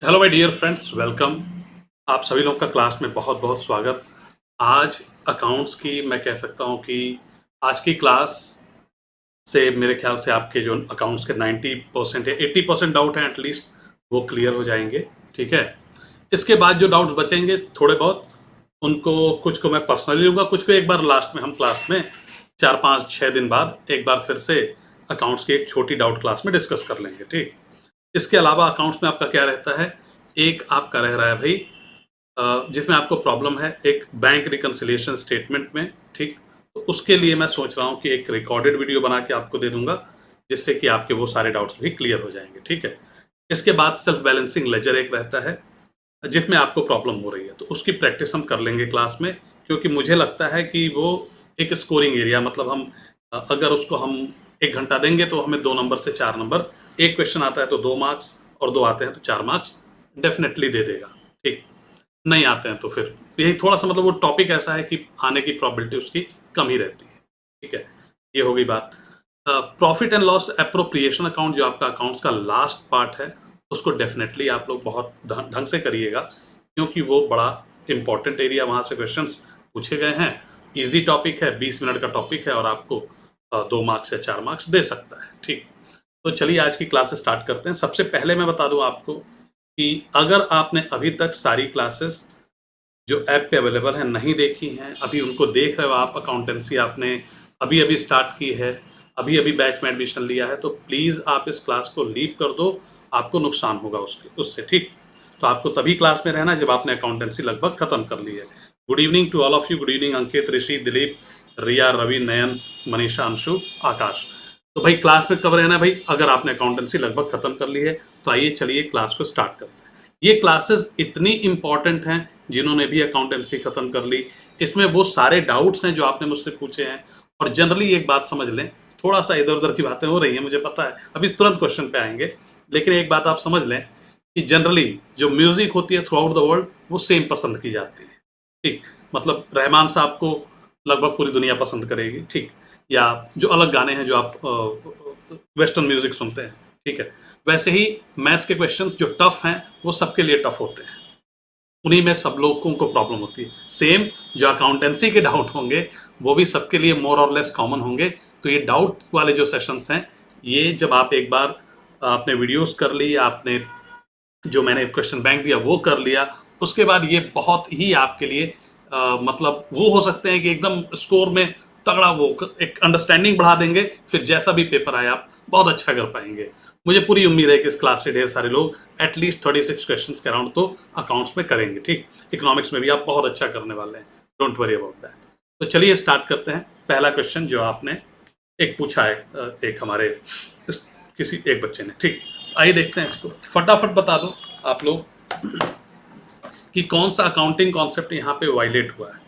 Hello my dear friends, welcome. आप सभी लोग का क्लास में बहुत बहुत स्वागत। आज अकाउंट्स की मैं कह सकता हूँ कि आज की क्लास से मेरे ख्याल से आपके जो अकाउंट्स के 90% या 80% डाउट हैं एटलीस्ट वो क्लियर हो जाएंगे। ठीक है। इसके बाद जो डाउट्स बचेंगे थोड़े बहुत, उनको कुछ को मैं पर्सनली लूँगा, कुछ को एक बार लास्ट में हम क्लास में 4 5 6 दिन बाद एक बार फिर से अकाउंट्स की एक छोटी डाउट क्लास में डिस्कस कर लेंगे। ठीक। इसके अलावा अकाउंट्स में आपका क्या रहता है, एक आपका रह रहा है भाई जिसमें आपको प्रॉब्लम है एक बैंक रिकन्सिलिएशन स्टेटमेंट में। ठीक। तो उसके लिए मैं सोच रहा हूँ कि एक रिकॉर्डेड वीडियो बना के आपको दे दूंगा, जिससे कि आपके वो सारे डाउट्स भी क्लियर हो जाएंगे। ठीक है। इसके बाद सेल्फ बैलेंसिंग लेजर एक रहता है जिसमें आपको प्रॉब्लम हो रही है, तो उसकी प्रैक्टिस हम कर लेंगे क्लास में, क्योंकि मुझे लगता है कि वो एक स्कोरिंग एरिया, मतलब हम अगर उसको हम 1 घंटा देंगे तो हमें 2 नंबर से 4 नंबर, एक क्वेश्चन आता है तो 2 मार्क्स और 2 आते हैं तो 4 मार्क्स डेफिनेटली दे देगा। ठीक। नहीं आते हैं तो फिर यही थोड़ा सा, मतलब वो टॉपिक ऐसा है कि आने की प्रॉबिलिटी उसकी कम ही रहती है। ठीक है। ये हो गई बात। Profit and loss appropriation account जो आपका अकाउंट्स का लास्ट पार्ट है, उसको डेफिनेटली आप लोग बहुत ढंग से करिएगा, क्योंकि वो बड़ा इंपॉर्टेंट एरिया, वहाँ से क्वेश्चंस पूछे गए हैं। इजी टॉपिक है, 20 मिनट का टॉपिक है और आपको 2 मार्क्स या 4 मार्क्स दे सकता है। ठीक। तो चलिए आज की क्लास स्टार्ट करते हैं। सबसे पहले मैं बता दूं आपको कि अगर आपने अभी तक सारी क्लासेस जो ऐप पे अवेलेबल है नहीं देखी हैं, अभी उनको देख रहे हो आप, अकाउंटेंसी आपने अभी अभी स्टार्ट की है, अभी अभी बैच में एडमिशन लिया है, तो प्लीज़ आप इस क्लास को लीव कर दो, आपको नुकसान होगा उससे। ठीक। तो आपको तभी क्लास में रहना जब आपने अकाउंटेंसी लगभग खत्म कर ली है। Good evening to all of you. Good evening Ankit, Rishi, Dilip, Riya, Ravi, Nayan, Manisha, Anshu, Akash. तो भाई क्लास में कब रहना है भाई? अगर आपने अकाउंटेंसी लगभग खत्म कर ली है तो आइए चलिए क्लास को स्टार्ट करते हैं। ये क्लासेस इतनी इंपॉर्टेंट हैं, जिन्होंने भी अकाउंटेंसी खत्म कर ली, इसमें वो सारे डाउट्स हैं जो आपने मुझसे पूछे हैं। और जनरली एक बात समझ लें, थोड़ा सा इधर उधर की बातें हो रही हैं मुझे पता है, अभी तुरंत क्वेश्चन पे आएंगे, लेकिन एक बात आप समझ लें कि जनरली जो म्यूजिक होती है थ्रू आउट द वर्ल्ड वो सेम पसंद की जाती है। ठीक। मतलब रहमान साहब को लगभग पूरी दुनिया पसंद करेगी। ठीक। या जो अलग गाने हैं जो आप वेस्टर्न म्यूजिक सुनते हैं। ठीक है। वैसे ही मैथ्स के क्वेश्चंस जो टफ हैं वो सबके लिए टफ होते हैं, उन्हीं में सब लोगों को प्रॉब्लम होती है। सेम जो अकाउंटेंसी के डाउट होंगे वो भी सबके लिए मोर और लेस कॉमन होंगे। तो ये डाउट वाले जो सेशंस हैं, ये जब आप एक बार आपने वीडियोस कर ली, आपने जो मैंने क्वेश्चन बैंक दिया वो कर लिया, उसके बाद ये बहुत ही आपके लिए मतलब वो हो सकते हैं कि एकदम स्कोर में तगड़ा वो एक अंडरस्टैंडिंग बढ़ा देंगे, फिर जैसा भी पेपर आए आप बहुत अच्छा कर पाएंगे। मुझे पूरी उम्मीद है कि इस क्लास से ढेर सारे लोग एटलीस्ट 36 क्वेश्चंस के अराउंड तो अकाउंट्स में करेंगे। ठीक। इकोनॉमिक्स में भी आप बहुत अच्छा करने वाले हैं, डोंट वरी अबाउट दैट। तो चलिए स्टार्ट करते हैं। पहला क्वेश्चन जो आपने एक पूछा है एक हमारे किसी एक बच्चे ने। ठीक। आइए देखते हैं इसको, फटाफट बता दो आप लोग कि कौन सा अकाउंटिंग कॉन्सेप्ट यहाँ पे वायलेट हुआ है।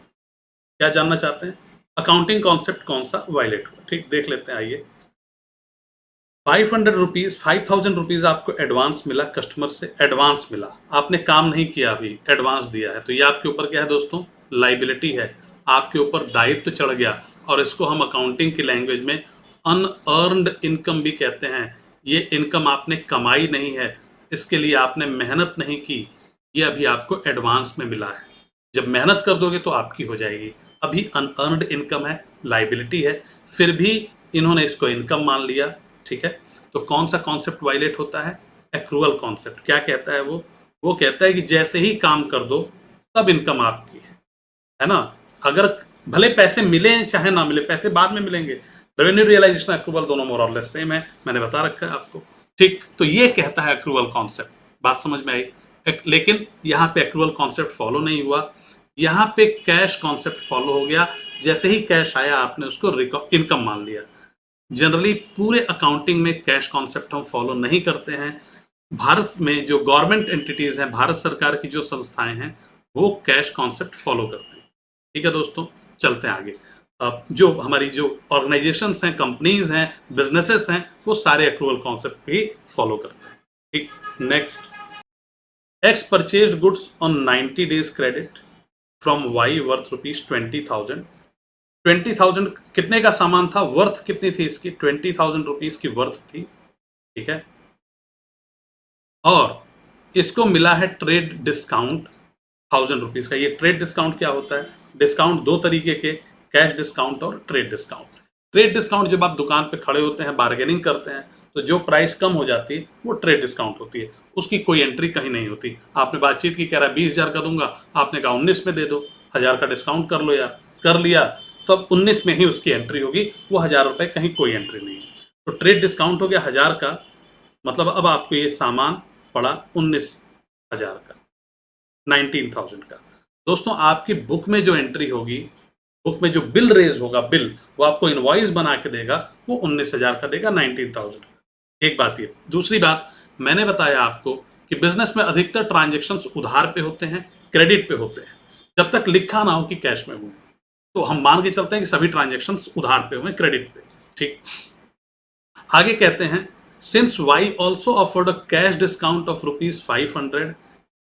क्या जानना चाहते हैं? अकाउंटिंग कॉन्सेप्ट कौन सा वायलेट हुआ? ठीक, देख लेते हैं। आइए। 500 रुपीज, 5000 रुपीज आपको एडवांस मिला, कस्टमर से एडवांस मिला, आपने काम नहीं किया, अभी एडवांस दिया है, तो ये आपके ऊपर क्या है दोस्तों? लाइबिलिटी है, आपके ऊपर दायित्व चढ़ गया, और इसको हम अकाउंटिंग की लैंग्वेज में अनअर्न्ड इनकम भी कहते हैं। ये इनकम आपने कमाई नहीं है, इसके लिए आपने मेहनत नहीं की, ये अभी आपको एडवांस में मिला है। जब मेहनत कर दोगे तो आपकी हो जाएगी, अभी अनअर्न्ड इनकम है, लाइबिलिटी है, फिर भी इन्होंने इसको इनकम मान लिया। ठीक है। तो कौन सा कॉन्सेप्ट वायलेट होता है? Accrual concept. क्या कहता है वो कहता है कि जैसे ही काम कर दो तब इनकम आपकी है ना। अगर भले पैसे मिले चाहे ना मिले, पैसे बाद में मिलेंगे, रेवेन्यू रियलाइजेशन एक्रूवल दोनों मोर और लेस सेम है, मैंने बता रखा है आपको। ठीक। तो ये कहता है एक्रूवल कॉन्सेप्ट। बात समझ में आई? लेकिन यहाँ पे एक्रूवल कॉन्सेप्ट फॉलो नहीं हुआ, यहाँ पे कैश कॉन्सेप्ट फॉलो हो गया। जैसे ही कैश आया आपने उसको इनकम मान लिया। जनरली पूरे अकाउंटिंग में कैश कॉन्सेप्ट हम फॉलो नहीं करते हैं। भारत में जो गवर्नमेंट एंटिटीज हैं, भारत सरकार की जो संस्थाएं हैं, वो कैश कॉन्सेप्ट फॉलो करती हैं। ठीक है दोस्तों, चलते हैं आगे। अब जो हमारी जो ऑर्गेनाइजेशंस हैं, कंपनीज हैं, बिजनेसेस हैं, वो सारे एक्रूवल कॉन्सेप्ट भी फॉलो करते हैं। ठीक। Next, X purchased goods on 90 days credit from Y worth ₹20,000। 20,000 कितने का सामान था, वर्थ कितनी थी इसकी? 20,000 रुपीज की वर्थ थी। ठीक है। और इसको मिला है ट्रेड डिस्काउंट 1000 रुपीज का। ये ट्रेड डिस्काउंट क्या होता है? डिस्काउंट दो तरीके के, कैश डिस्काउंट और ट्रेड डिस्काउंट। ट्रेड डिस्काउंट जब आप दुकान पे खड़े होते हैं, बार्गेनिंग करते हैं, तो जो प्राइस कम हो जाती है वो ट्रेड डिस्काउंट होती है, उसकी कोई एंट्री कहीं नहीं होती। आपने बातचीत की, कह रहा है 20,000 का दूंगा, आपने कहा 19 में दे दो, 1000 का डिस्काउंट कर लो यार, कर लिया, तो अब 19 में ही उसकी एंट्री होगी, वो 1000 रुपए कहीं कोई एंट्री नहीं है। तो ट्रेड डिस्काउंट हो गया 1000 का, मतलब अब आपको ये सामान पड़ा 19,000 का, 19,000 का। दोस्तों आपकी बुक में जो एंट्री होगी, बुक में जो बिल रेज होगा, बिल वो आपको इनवॉइस बना के देगा, वो 19,000 का देगा, 19,000 का। एक बात ये। दूसरी बात, मैंने बताया आपको कि बिजनेस में अधिकतर ट्रांजेक्शन्स उधार पे होते हैं, क्रेडिट पे होते हैं, जब तक लिखा ना हो कि कैश में हुए। तो हम मान के चलते हैं कि सभी ट्रांजेक्शन्स उधार पे हुए, क्रेडिट पे। ठीक, आगे कहते हैं, since Y also offered a cash discount of ₹500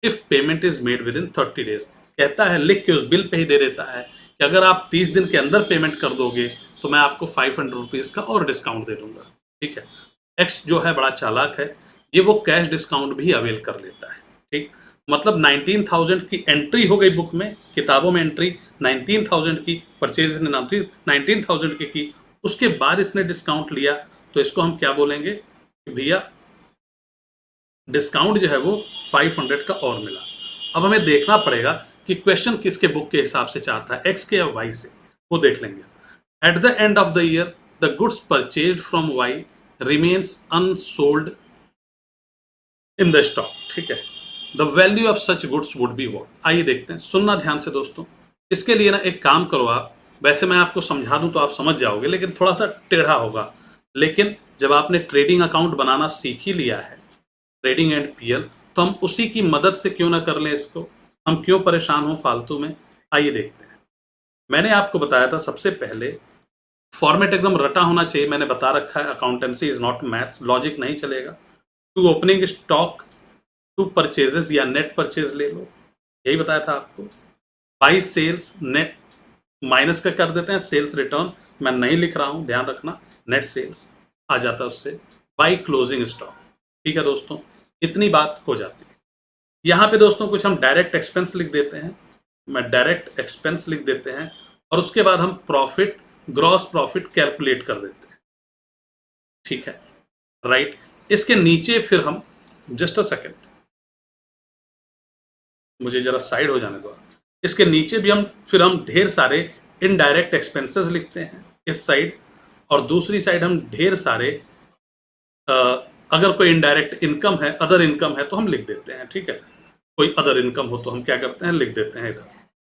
if payment is made within 30 days. कहता है, लिख के उस बिल पे ही दे देता है कि अगर आप 30 दिन के अंदर पेमेंट कर दोगे तो मैं आपको 500 रुपीज का और डिस्काउंट दे दूंगा। ठीक है, एक्स जो है बड़ा चालाक है, ये वो कैश डिस्काउंट भी अवेल कर लेता है। ठीक, मतलब 19,000 की एंट्री हो गई बुक में, किताबों में एंट्री 19,000 की, परचेज ने नाम थी 19,000 की, उसके बाद इसने डिस्काउंट लिया, तो इसको हम क्या बोलेंगे कि भैया डिस्काउंट जो है वो 500 का और मिला। अब हमें देखना पड़ेगा कि क्वेश्चन किसके बुक के हिसाब से चाहता है, एक्स के या वाई से, वो देख लेंगे। At the end of the year the goods purchased from Y remains unsold in the stock. ठीक है, the value of such goods would be what. आइए देखते हैं, सुनना ध्यान से दोस्तों। इसके लिए ना एक काम करो आप, वैसे मैं आपको समझा दूं तो आप समझ जाओगे, लेकिन थोड़ा सा टेढ़ा होगा। लेकिन जब आपने ट्रेडिंग अकाउंट बनाना सीख ही लिया है, ट्रेडिंग एंड पीएल, तो हम उसी की मदद से क्यों ना कर लें इसको, हम क्यों परेशान हो फालतू में। आइए देखते हैं। मैंने आपको बताया था सबसे पहले, फॉर्मेट एकदम रटा होना चाहिए। मैंने बता रखा है, accountancy is not maths, logic नहीं चलेगा। To opening stock, to purchases या नेट परचेज ले लो, यही बताया था आपको। बाई सेल्स, नेट माइनस का कर देते हैं, सेल्स रिटर्न मैं नहीं लिख रहा हूं, ध्यान रखना, नेट सेल्स आ जाता है उससे। By closing stock. ठीक है दोस्तों, इतनी बात हो जाती है। यहां पे दोस्तों कुछ हम डायरेक्ट एक्सपेंस लिख देते हैं, मैं डायरेक्ट एक्सपेंस लिख देते हैं, और उसके बाद हम प्रॉफिट, ग्रॉस प्रॉफिट कैलकुलेट कर देते हैं। ठीक है, राइट। इसके नीचे फिर हम, जस्ट अ सेकेंड, मुझे जरा साइड हो जाने दो। इसके नीचे भी हम फिर हम ढेर सारे इनडायरेक्ट एक्सपेंसेस लिखते हैं इस साइड, और दूसरी साइड हम ढेर सारे अगर कोई इनडायरेक्ट इनकम है, अदर इनकम है, तो हम लिख देते हैं। ठीक है, कोई अदर इनकम हो तो हम क्या करते हैं, लिख देते हैं इधर।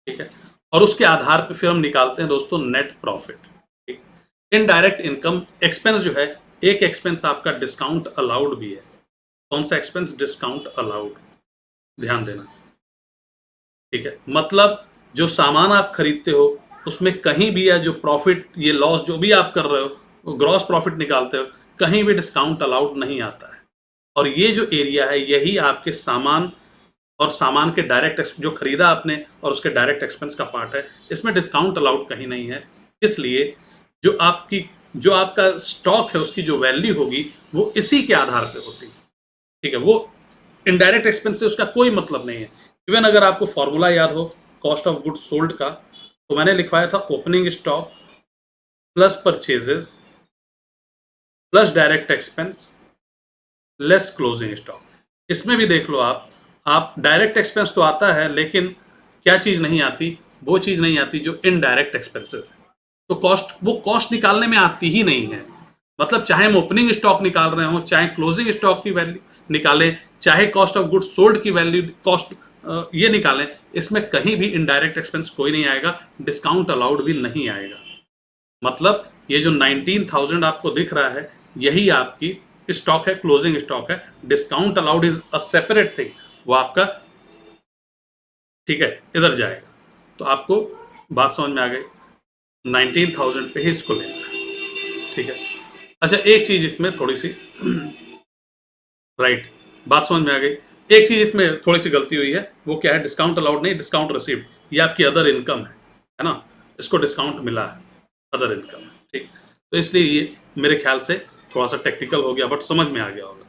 ठीक है, और उसके आधार पे फिर हम निकालते हैं दोस्तों नेट प्रॉफिट। ठीक, इनडायरेक्ट इनकम एक्सपेंस जो है, एक एक्सपेंस आपका डिस्काउंट अलाउड भी है। कौन सा एक्सपेंस? डिस्काउंट अलाउड, ध्यान देना। ठीक है, मतलब जो सामान आप खरीदते हो उसमें कहीं भी, या जो प्रॉफिट, ये लॉस जो भी आप कर रहे हो, वो ग्रॉस प्रॉफिट निकालते हो, कहीं भी डिस्काउंट अलाउड नहीं आता है। और ये जो एरिया है, यही आपके सामान और सामान के डायरेक्ट जो खरीदा आपने और उसके डायरेक्ट एक्सपेंस का पार्ट है, इसमें डिस्काउंट अलाउड कहीं नहीं है। इसलिए जो आपका स्टॉक है उसकी जो वैल्यू होगी वो इसी के आधार पे होती है। ठीक है, वो इनडायरेक्ट एक्सपेंस से उसका कोई मतलब नहीं है। इवन अगर आपको फॉर्मूला याद हो कॉस्ट ऑफ गुड्स सोल्ड का, तो मैंने लिखवाया था opening stock plus purchases plus direct expense less closing stock. इसमें भी देख लो आप डायरेक्ट एक्सपेंस तो आता है, लेकिन क्या चीज नहीं आती? वो चीज नहीं आती जो इनडायरेक्ट एक्सपेंसेस है। तो वो कॉस्ट निकालने में आती ही नहीं है। मतलब चाहे हम ओपनिंग स्टॉक निकाल रहे हो, चाहे क्लोजिंग स्टॉक की वैल्यू निकालें, चाहे कॉस्ट ऑफ गुड्स सोल्ड की वैल्यू, कॉस्ट ये निकालें, इसमें कहीं भी इनडायरेक्ट एक्सपेंस कोई नहीं आएगा, डिस्काउंट अलाउड भी नहीं आएगा। मतलब ये जो 19,000 आपको दिख रहा है, यही आपकी स्टॉक है, क्लोजिंग स्टॉक है। Discount allowed is a separate thing, वो आपका, ठीक है, इधर जाएगा। तो आपको बात समझ में आ गई, 19,000 पे ही इसको लेना है। ठीक है, अच्छा एक चीज इसमें थोड़ी सी राइट, बात समझ में आ गई। एक चीज इसमें थोड़ी सी गलती हुई है, वो क्या है? डिस्काउंट अलाउड नहीं, डिस्काउंट रिसीव्ड, ये आपकी अदर इनकम है ना, इसको डिस्काउंट मिला है, अदर इनकम है। ठीक, तो इसलिए ये मेरे ख्याल से थोड़ा सा टेक्निकल हो गया, बट समझ में आ गया होगा।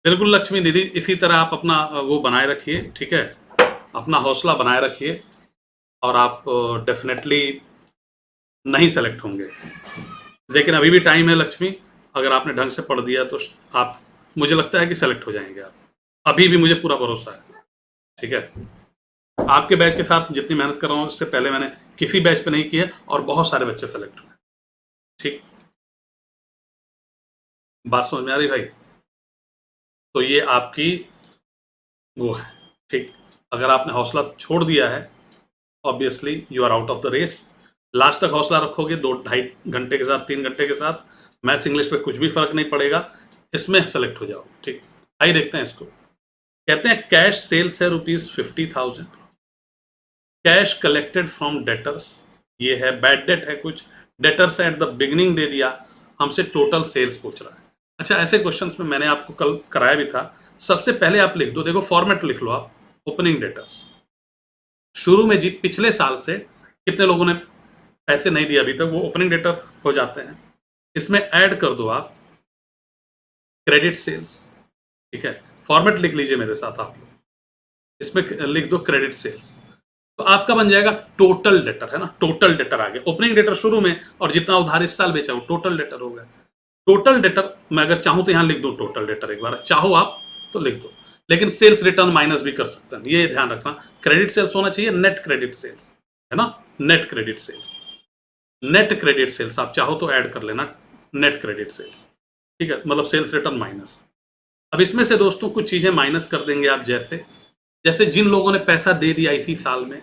बिल्कुल लक्ष्मी दीदी, इसी तरह आप अपना वो बनाए रखिए, ठीक है, अपना हौसला बनाए रखिए और आप डेफिनेटली नहीं सेलेक्ट होंगे। लेकिन अभी भी टाइम है लक्ष्मी, अगर आपने ढंग से पढ़ दिया तो आप, मुझे लगता है कि सेलेक्ट हो जाएंगे आप, अभी भी मुझे पूरा भरोसा है। ठीक है, आपके बैच के साथ जितनी मेहनत कर रहा हूँ, इससे पहले मैंने किसी बैच पे नहीं किया और बहुत सारे बच्चे सेलेक्ट हुए। ठीक, बात समझ में आ रही भाई? तो ये आपकी वो है। ठीक, अगर आपने हौसला छोड़ दिया है, obviously you are out of the race. Last तक हौसला रखोगे, 2-2.5 घंटे के साथ, 3 घंटे के साथ, मैथ्स इंग्लिश पे कुछ भी फर्क नहीं पड़ेगा, इसमें सेलेक्ट हो जाओगे। ठीक, आइए देखते हैं इसको। कहते हैं कैश सेल्स है ₹50,000, कैश कलेक्टेड फ्रॉम डेटर्स, ये है बैड डेट है कुछ, debtors at the beginning they दिया, हमसे टोटल सेल्स पूछ रहा है। अच्छा, ऐसे क्वेश्चंस में मैंने आपको कल कराया भी था। सबसे पहले आप लिख दो, देखो फॉर्मेट लिख लो आप, ओपनिंग डेटर्स, शुरू में जी पिछले साल से कितने लोगों ने पैसे नहीं दिए अभी तक, वो ओपनिंग डेटर हो जाते हैं। इसमें ऐड कर दो आप क्रेडिट सेल्स। ठीक है, फॉर्मेट लिख लीजिए मेरे साथ आप लोग, इसमें लिख दो क्रेडिट सेल्स, तो आपका बन जाएगा टोटल डेटर, है ना, टोटल डेटर आ गया, ओपनिंग डेटर शुरू में और जितना उधार इस साल बेचा वो टोटल डेटर हो गया। टोटल डेटर मैं अगर चाहूं तो यहां लिख दो टोटल डेटर, एक बार चाहो आप तो लिख दो, लेकिन सेल्स रिटर्न माइनस भी कर सकते हैं, ये ध्यान रखना। क्रेडिट सेल्स होना चाहिए नेट क्रेडिट सेल्स, है ना, net credit sales, net credit sales आप चाहो तो ऐड कर लेना, नेट क्रेडिट सेल्स। ठीक है, मतलब सेल्स रिटर्न माइनस। अब इसमें से दोस्तों कुछ चीजें माइनस कर देंगे आप, जैसे जैसे जिन लोगों ने पैसा दे दिया इसी साल में,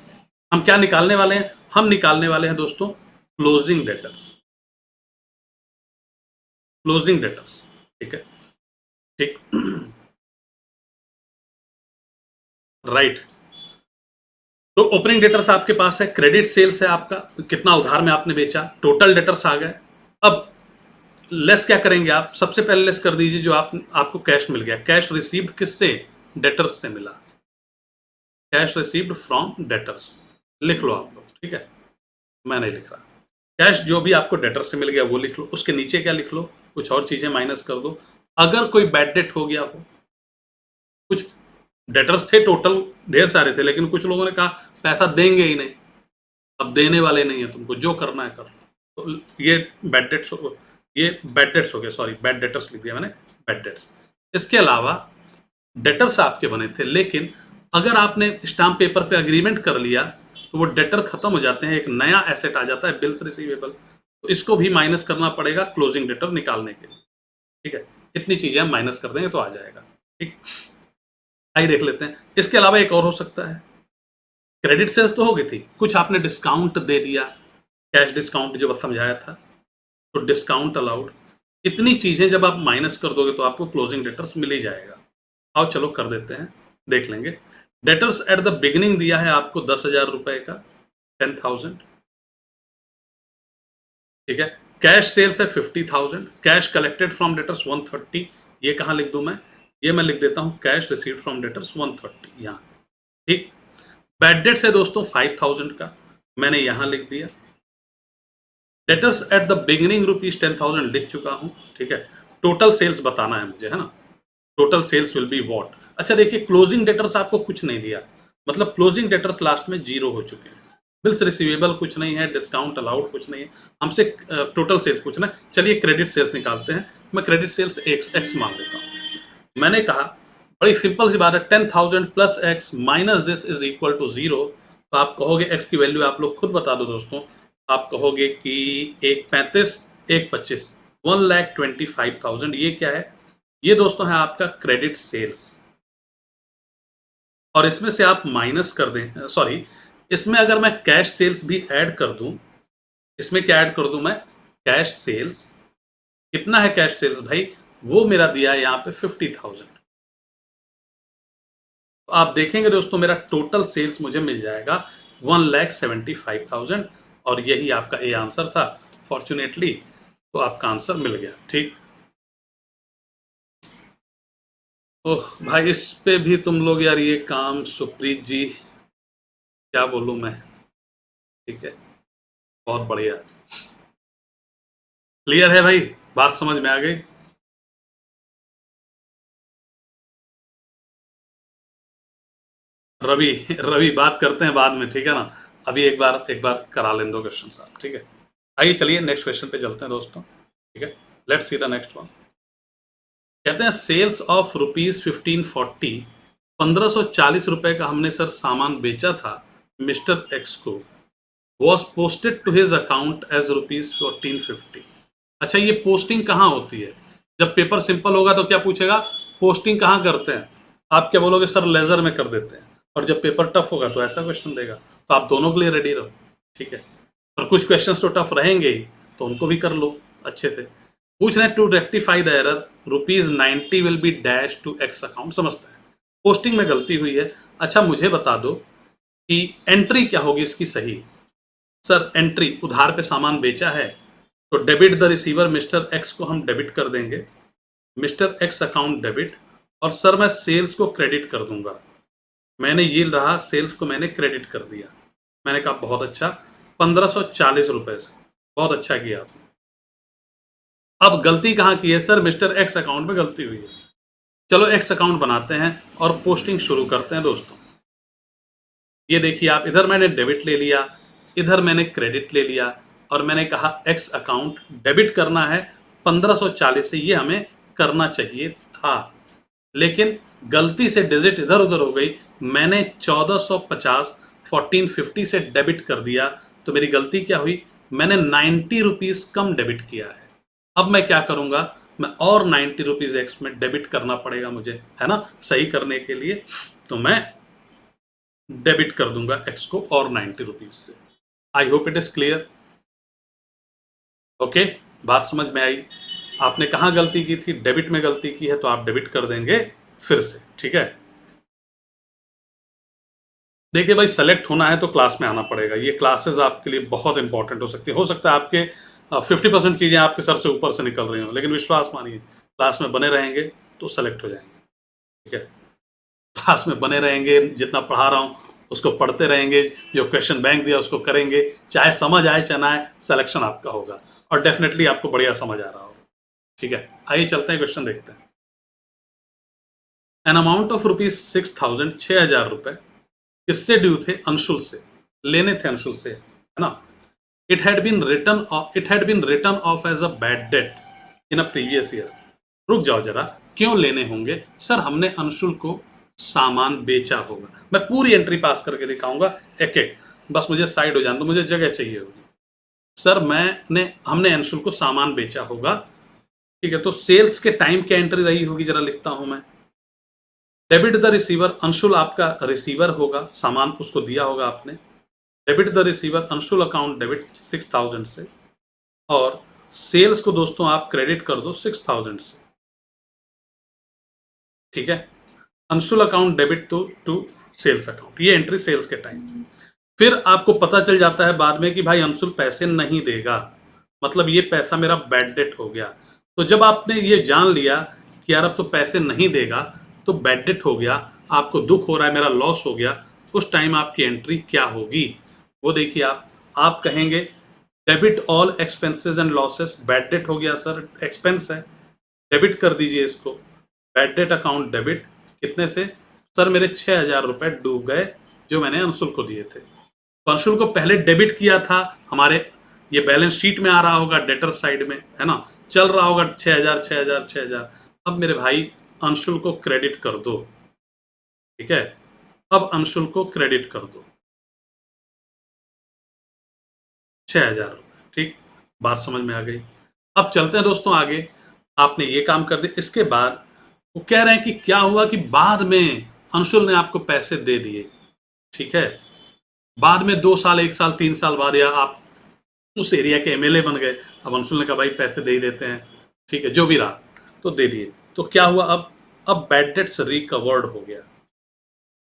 हम क्या निकालने वाले हैं, हम निकालने वाले हैं दोस्तों क्लोजिंग डेटर्स, क्लोजिंग डेटर्स। ठीक है, ठीक, राइट। तो ओपनिंग डेटर्स आपके पास है, क्रेडिट सेल्स है आपका, कितना उधार में आपने बेचा, टोटल डेटर्स आ गए। अब लेस क्या करेंगे आप, सबसे पहले लेस कर दीजिए जो आपको कैश मिल गया, कैश रिसीव्ड किससे, डेटर्स से मिला, कैश रिसीव्ड फ्रॉम डेटर्स, लिख लो आप लोग। ठीक है, मैं नहीं लिख रहा, कैश जो भी आपको डेटर्स से मिल गया वो लिख लो, उसके नीचे क्या लिख लो, कुछ और चीजें माइनस कर दो। अगर कोई बैड डेट हो गया हो, कुछ डेटर्स थे टोटल ढेर सारे थे, लेकिन कुछ लोगों ने कहा पैसा देंगे ही नहीं, अब देने वाले नहीं है, तुमको जो करना है कर लो, तो ये बैड डेट्स, ये बैड डेट्स हो गए, सॉरी बैड डेटर्स लिख दिया मैंने, बैड डेट्स। इसके अलावा डेटर्स आपके बने थे, लेकिन अगर आपने स्टाम्प पेपर पे अग्रीमेंट कर लिया तो वो डेटर खत्म हो जाते हैं, एक नया एसेट आ जाता है बिल्स रिसीवेबल, तो इसको भी माइनस करना पड़ेगा क्लोजिंग डेटर निकालने के लिए। ठीक है, इतनी चीजें हम माइनस कर देंगे तो आ जाएगा। ठीक, आइए देख लेते हैं। इसके अलावा एक और हो सकता है, क्रेडिट सेल्स तो हो गई थी, कुछ आपने डिस्काउंट दे दिया, कैश डिस्काउंट जो समझाया था, तो डिस्काउंट अलाउड, इतनी चीजें जब आप माइनस कर दोगे तो आपको क्लोजिंग डेटर्स मिल ही जाएगा। आओ चलो कर देते हैं, देख लेंगे। डेटर्स एट द बिगिनिंग दिया है आपको 10,000 रुपए का, 10,000। ठीक है, कैश सेल्स है 50,000, कैश कलेक्टेड फ्रॉम डेटर्स 130, ये कहां लिख दूं मैं, ये मैं लिख देता हूं कैश रिसीव्ड फ्रॉम डेटर्स 130 यहां। ठीक, बैड डेट्स है दोस्तों 5,000 का, मैंने यहां लिख दिया। डेटर्स एट द बिगिनिंग ₹10,000 लिख चुका हूं। ठीक है, टोटल सेल्स बताना है मुझे, है ना, total sales will be what. अच्छा देखिए, क्लोजिंग डेटर्स आपको कुछ नहीं दिया, मतलब क्लोजिंग डेटर्स लास्ट में 0 हो चुके हैं, बिल्स रिसीवेबल कुछ नहीं है, डिस्काउंट अलाउड कुछ नहीं है, हमसे टोटल सेल्स पूछना है। चलिए क्रेडिट सेल्स निकालते हैं, मैं क्रेडिट सेल्स एक्स मान लेता हूं। मैंने कहा बड़ी सिंपल सी बात है, 10,000 plus X minus this is equal to 0। तो आप कहोगे एक्स की वैल्यू आप लोग खुद बता दो दोस्तों, आप कहोगे कि 1,35 1,25, 1,25,000, ये क्या है, ये दोस्तों है आपका क्रेडिट सेल्स। और इसमें से आप माइनस कर दें, सॉरी, इसमें अगर मैं कैश सेल्स भी ऐड कर दूं, इसमें क्या ऐड कर दूं मैं, कैश सेल्स, कितना है कैश सेल्स भाई, वो मेरा दिया है यहां पे 50,000। तो आप देखेंगे दोस्तों मेरा टोटल सेल्स मुझे मिल जाएगा 1,75,000, और यही आपका ए आंसर था फॉर्चुनेटली, तो आपका आंसर मिल गया। ठीक, ओह भाई, इस पे भी तुम लोग यार, ये काम सुप्रीत जी, क्या बोलूं मैं। ठीक है, बहुत बढ़िया, क्लियर है भाई, बात समझ में आ गई। रवि रवि बात करते हैं बाद में, ठीक है ना। अभी एक बार करा लें 2 क्वेश्चन आप, ठीक है। आइए चलिए नेक्स्ट क्वेश्चन पे चलते हैं दोस्तों, ठीक है। Let's see the next one. कहते हैं सेल्स ऑफ ₹1540, 1540 रुपए का हमने सर सामान बेचा था मिस्टर एक्स को, was posted to his account as ₹1450। अच्छा, ये पोस्टिंग कहाँ होती है? जब पेपर सिंपल होगा तो क्या पूछेगा, पोस्टिंग कहाँ करते हैं? आप क्या बोलोगे, सर लेजर में कर देते हैं। और जब पेपर टफ होगा तो ऐसा क्वेश्चन देगा। तो आप दोनों के लिए रेडी रहो, ठीक है। और कुछ क्वेश्चंस तो टफ रहेंगे ही, तो उनको भी कर लो अच्छे से। पूछ रहे हैं to rectify the error ₹90 will be dash to X account. समझते हैं पोस्टिंग में गलती हुई है। अच्छा, मुझे बता दो कि एंट्री क्या होगी इसकी सही। सर एंट्री, उधार पे सामान बेचा है तो debit the receiver mister X को हम डेबिट कर देंगे, मिस्टर एक्स अकाउंट डेबिट। और सर मैं सेल्स को क्रेडिट कर दूंगा। मैंने ये रहा, सेल्स को मैंने क्रेडिट कर दिया। मैंने कहा बहुत अच्छा, 1540 रुपए से, बहुत अच्छा किया आपने। अब गलती कहाँ की है सर, मिस्टर एक्स अकाउंट में गलती हुई है। चलो एक्स अकाउंट बनाते हैं और पोस्टिंग शुरू करते हैं दोस्तों। ये देखिए आप, इधर मैंने डेबिट ले लिया, इधर मैंने क्रेडिट ले लिया, और मैंने कहा एक्स अकाउंट डेबिट करना है 1540 से। ये हमें करना चाहिए था, लेकिन गलती से डिजिट इधर उधर हो गई। मैंने 1450 1450 से डेबिट कर दिया। तो मेरी गलती क्या हुई, मैंने 90 रुपीज कम डेबिट किया है। अब मैं क्या करूंगा, मैं और 90 रुपीज एक्स में डेबिट करना पड़ेगा मुझे, है ना, सही करने के लिए। तो मैं डेबिट कर दूंगा एक्स को और 90 रुपीज से। I hope it is clear. Okay, बात समझ में आई। आपने कहां गलती की थी, डेबिट में गलती की है, तो आप डेबिट कर देंगे फिर से, ठीक है। देखिए भाई, सेलेक्ट होना है तो क्लास में आना पड़ेगा। ये क्लासेस आपके लिए बहुत इंपॉर्टेंट हो सकता है आपके 50% चीजें आपके सर से ऊपर से निकल रही हो, लेकिन विश्वास मानिए क्लास में बने रहेंगे तो सेलेक्ट हो जाएंगे, ठीक है। क्लास में बने रहेंगे, जितना पढ़ा रहा हूं उसको पढ़ते रहेंगे, जो क्वेश्चन बैंक दिया उसको करेंगे, चाहे समझ आए चाहे ना आए, सिलेक्शन आपका होगा और डेफिनेटली आपको बढ़िया समझ आ रहा होगा, ठीक है। आइए चलते हैं, क्वेश्चन देखते हैं। एन अमाउंट ऑफ ₹6000, 6000 रुपए किससे ड्यू थे, अंशुल से, लेने थे अंशुल से, है ना। It had been written off as a bad debt in a previous year. रुक जाओ जरा, क्यों लेने होंगे सर, हमने अंशुल को सामान बेचा होगा। मैं पूरी एंट्री पास करके दिखाऊंगा एक एक, बस मुझे साइड हो जाने दो, मुझे जगह चाहिए होगी। सर हमने अंशुल को सामान बेचा होगा, ठीक है। तो सेल्स के टाइम क्या एंट्री रही होगी, जरा लिखता हूं मैं। डेबिट द रिसीवर, अंशुल आपका रिसीवर होगा, सामान उसको दिया होगा आपने। Debit the receiver, Anshul account debit 6000 से, और सेल्स को दोस्तों आप क्रेडिट कर दो 6000 से, ठीक है। Anshul account debit to sales account, ये एंट्री सेल्स के टाइम। फिर आपको पता चल जाता है बाद में कि भाई अंशुल पैसे नहीं देगा, मतलब ये पैसा मेरा बैड डेट हो गया। तो जब आपने ये जान लिया कि यार अब तो पैसे नहीं देगा, तो बैड डेट हो गया, आपको दुख हो रहा है, मेरा लॉस हो गया, उस टाइम आपकी एंट्री क्या होगी वो देखिए आप कहेंगे debit all expenses and losses. Bad debt हो गया सर, एक्सपेंस है, डेबिट कर दीजिए इसको। बैड डेट अकाउंट डेबिट कितने से, सर मेरे 6000 रुपए डूब गए जो मैंने अंशुल को दिए थे। तो अंशुल को पहले डेबिट किया था, हमारे ये बैलेंस शीट में आ रहा होगा, डेटर साइड में, है ना, चल रहा होगा 6000 6000 6000। अब मेरे भाई अंशुल को क्रेडिट कर दो, ठीक है। अब अंशुल को क्रेडिट कर दो 6000 रुपए, ठीक। बात समझ में आ गई। अब चलते हैं दोस्तों आगे। आपने ये काम कर दिया, इसके बाद वो कह रहे हैं कि क्या हुआ कि बाद में अंशुल ने आपको पैसे दे दिए, ठीक है। बाद में 2 साल 1 साल 3 साल बाद, या आप उस एरिया के एमएलए बन गए, अब अंशुल ने कहा भाई पैसे दे ही देते हैं, ठीक है, जो भी रहा, तो दे दिए। तो क्या हुआ, अब बैड डेट्स रिकवर्ड हो गया।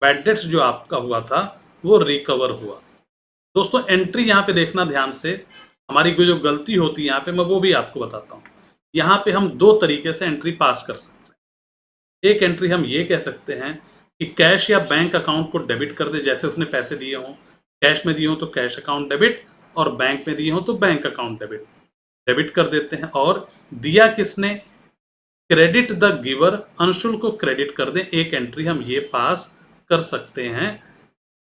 बैड डेट्स जो आपका हुआ था वो रिकवर हुआ। दोस्तों एंट्री यहाँ पे देखना ध्यान से, हमारी जो गलती होती है यहाँ पे मैं वो भी आपको बताता हूँ। यहाँ पे हम 2 तरीके से एंट्री पास कर सकते हैं। एक एंट्री हम ये कह सकते हैं कि कैश या बैंक अकाउंट को डेबिट कर दे, जैसे उसने पैसे दिए हों, कैश में दिए हों तो कैश अकाउंट डेबिट, और बैंक में दिए हों तो बैंक अकाउंट डेबिट, डेबिट कर देते हैं। और दिया किसने, क्रेडिट द गिवर, अंशुल को क्रेडिट कर दें, एक एंट्री हम ये पास कर सकते हैं।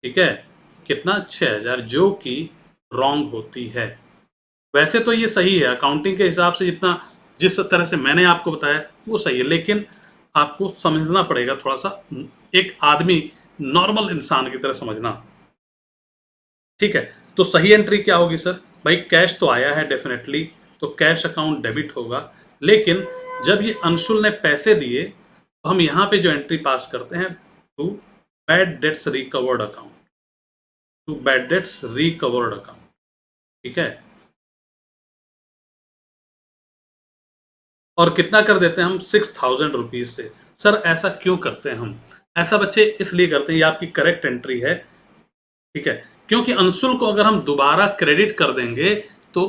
ठीक है, कितना 6000, जो कि रॉन्ग होती है। वैसे तो ये सही है अकाउंटिंग के हिसाब से, जितना जिस तरह से मैंने आपको बताया वो सही है, लेकिन आपको समझना पड़ेगा थोड़ा सा, एक आदमी नॉर्मल इंसान की तरह समझना। ठीक है, तो सही एंट्री क्या होगी सर? भाई कैश तो आया है डेफिनेटली, तो कैश अकाउंट डेबिट होगा। लेकिन जब ये अंशुल ने पैसे दिए तो हम यहां पे जो एंट्री पास करते हैं, to bad debts recovered account, to bad debts recovered account. ठीक है, और कितना कर देते हैं हम? 6000 रुपीज से। सर ऐसा क्यों करते हैं हम? ऐसा बच्चे इसलिए करते हैं, ये आपकी करेक्ट एंट्री है। ठीक है, क्योंकि अंशुल को अगर हम दोबारा क्रेडिट कर देंगे तो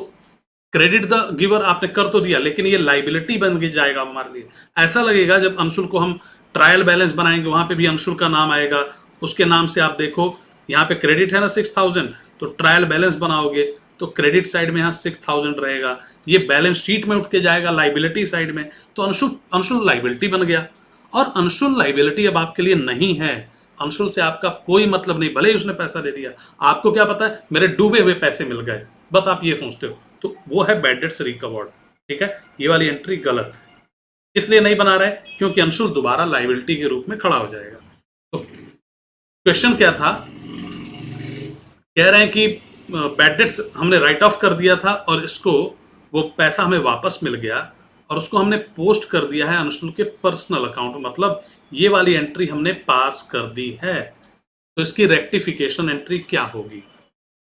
क्रेडिट द गिवर आपने कर तो दिया, लेकिन ये लाइबिलिटी बन के जाएगा हमारे लिए। ऐसा लगेगा जब अंशुल को हम ट्रायल बैलेंस बनाएंगे, वहां पे भी अंशुल का नाम आएगा, उसके नाम से आप देखो यहाँ पे क्रेडिट है ना 6000, तो ट्रायल बैलेंस बनाओगे तो क्रेडिट साइड में यहाँ 6000 रहेगा, ये बैलेंस शीट में उठ के जाएगा लाइबिलिटी साइड में, तो अंशुल अंशुल लाइबिलिटी बन गया। और अंशुल लाइबिलिटी अब आपके लिए नहीं है, अंशुल से आपका कोई मतलब नहीं, भले ही उसने पैसा दे दिया, आपको क्या पता है मेरे डूबे हुए पैसे मिल गए, बस आप ये सोचते हो, तो वो है बैड डेट्स रिकवर्ड। ठीक है, ये वाली एंट्री गलत है, इसलिए नहीं बना रहे क्योंकि अंशुल दोबारा लाइबिलिटी के रूप में खड़ा हो जाएगा। तो क्वेश्चन क्या था? कह रहे हैं कि बैड डेट्स हमने राइट ऑफ कर दिया था और इसको, वो पैसा हमें वापस मिल गया और उसको हमने पोस्ट कर दिया है अंशुल के पर्सनल अकाउंट, मतलब ये वाली एंट्री हमने पास कर दी है। तो इसकी रेक्टिफिकेशन एंट्री क्या होगी?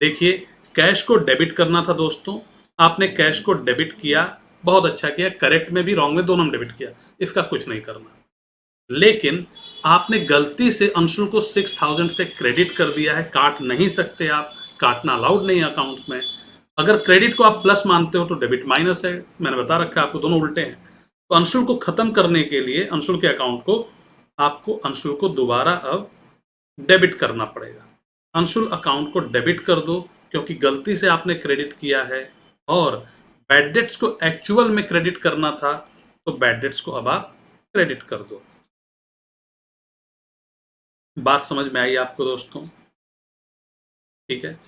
देखिए, कैश को डेबिट करना था दोस्तों, आपने कैश को डेबिट किया, बहुत अच्छा किया, करेक्ट में भी रॉन्ग में दोनों में डेबिट किया, इसका कुछ नहीं करना। लेकिन आपने गलती से अंशुल को 6000 से क्रेडिट कर दिया है, काट नहीं सकते आप, काटना अलाउड नहीं है अकाउंट्स में। अगर क्रेडिट को आप प्लस मानते हो तो डेबिट माइनस है, मैंने बता रखा है आपको, दोनों उल्टे हैं। तो अंशुल को खत्म करने के लिए, अंशुल के अकाउंट को, आपको अंशुल को दोबारा अब डेबिट करना पड़ेगा। अंशुल अकाउंट को डेबिट कर दो क्योंकि गलती से आपने क्रेडिट किया है, और बैड डेट्स को एक्चुअल में क्रेडिट करना था, तो बैड डेट्स को अब आप क्रेडिट कर दो। बात समझ में आई आपको दोस्तों? ठीक है,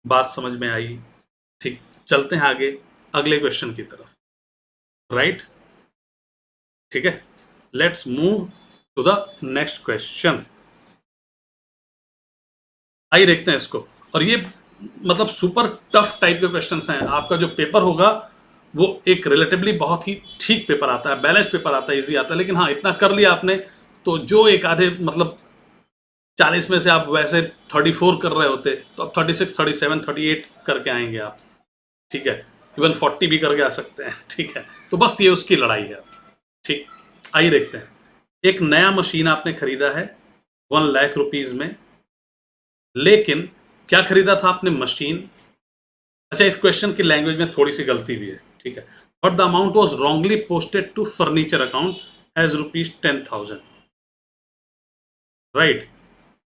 बात समझ में आई। ठीक, चलते हैं आगे अगले क्वेश्चन की तरफ। राइट, ठीक है, let's move to the next question. आइए देखते हैं इसको। और ये मतलब सुपर टफ टाइप के क्वेश्चंस हैं, आपका जो पेपर होगा वो एक रिलेटिवली बहुत ही ठीक पेपर आता है, बैलेंस पेपर आता है, इजी आता है। लेकिन हाँ, इतना कर लिया आपने तो जो एक आधे मतलब 40 में से आप वैसे 34 कर रहे होते तो अब 36, 37, 38 करके आएंगे आप। ठीक है, इवन 40 भी करके आ सकते हैं। ठीक है, तो बस ये उसकी लड़ाई है। ठीक, आइए देखते हैं। एक नया मशीन आपने खरीदा है 1,00,000 रुपीज में, लेकिन क्या खरीदा था आपने? मशीन। अच्छा, इस क्वेश्चन की लैंग्वेज में थोड़ी सी गलती भी है। ठीक है, but the amount was wrongly posted to furniture account as ₹10,000। Right,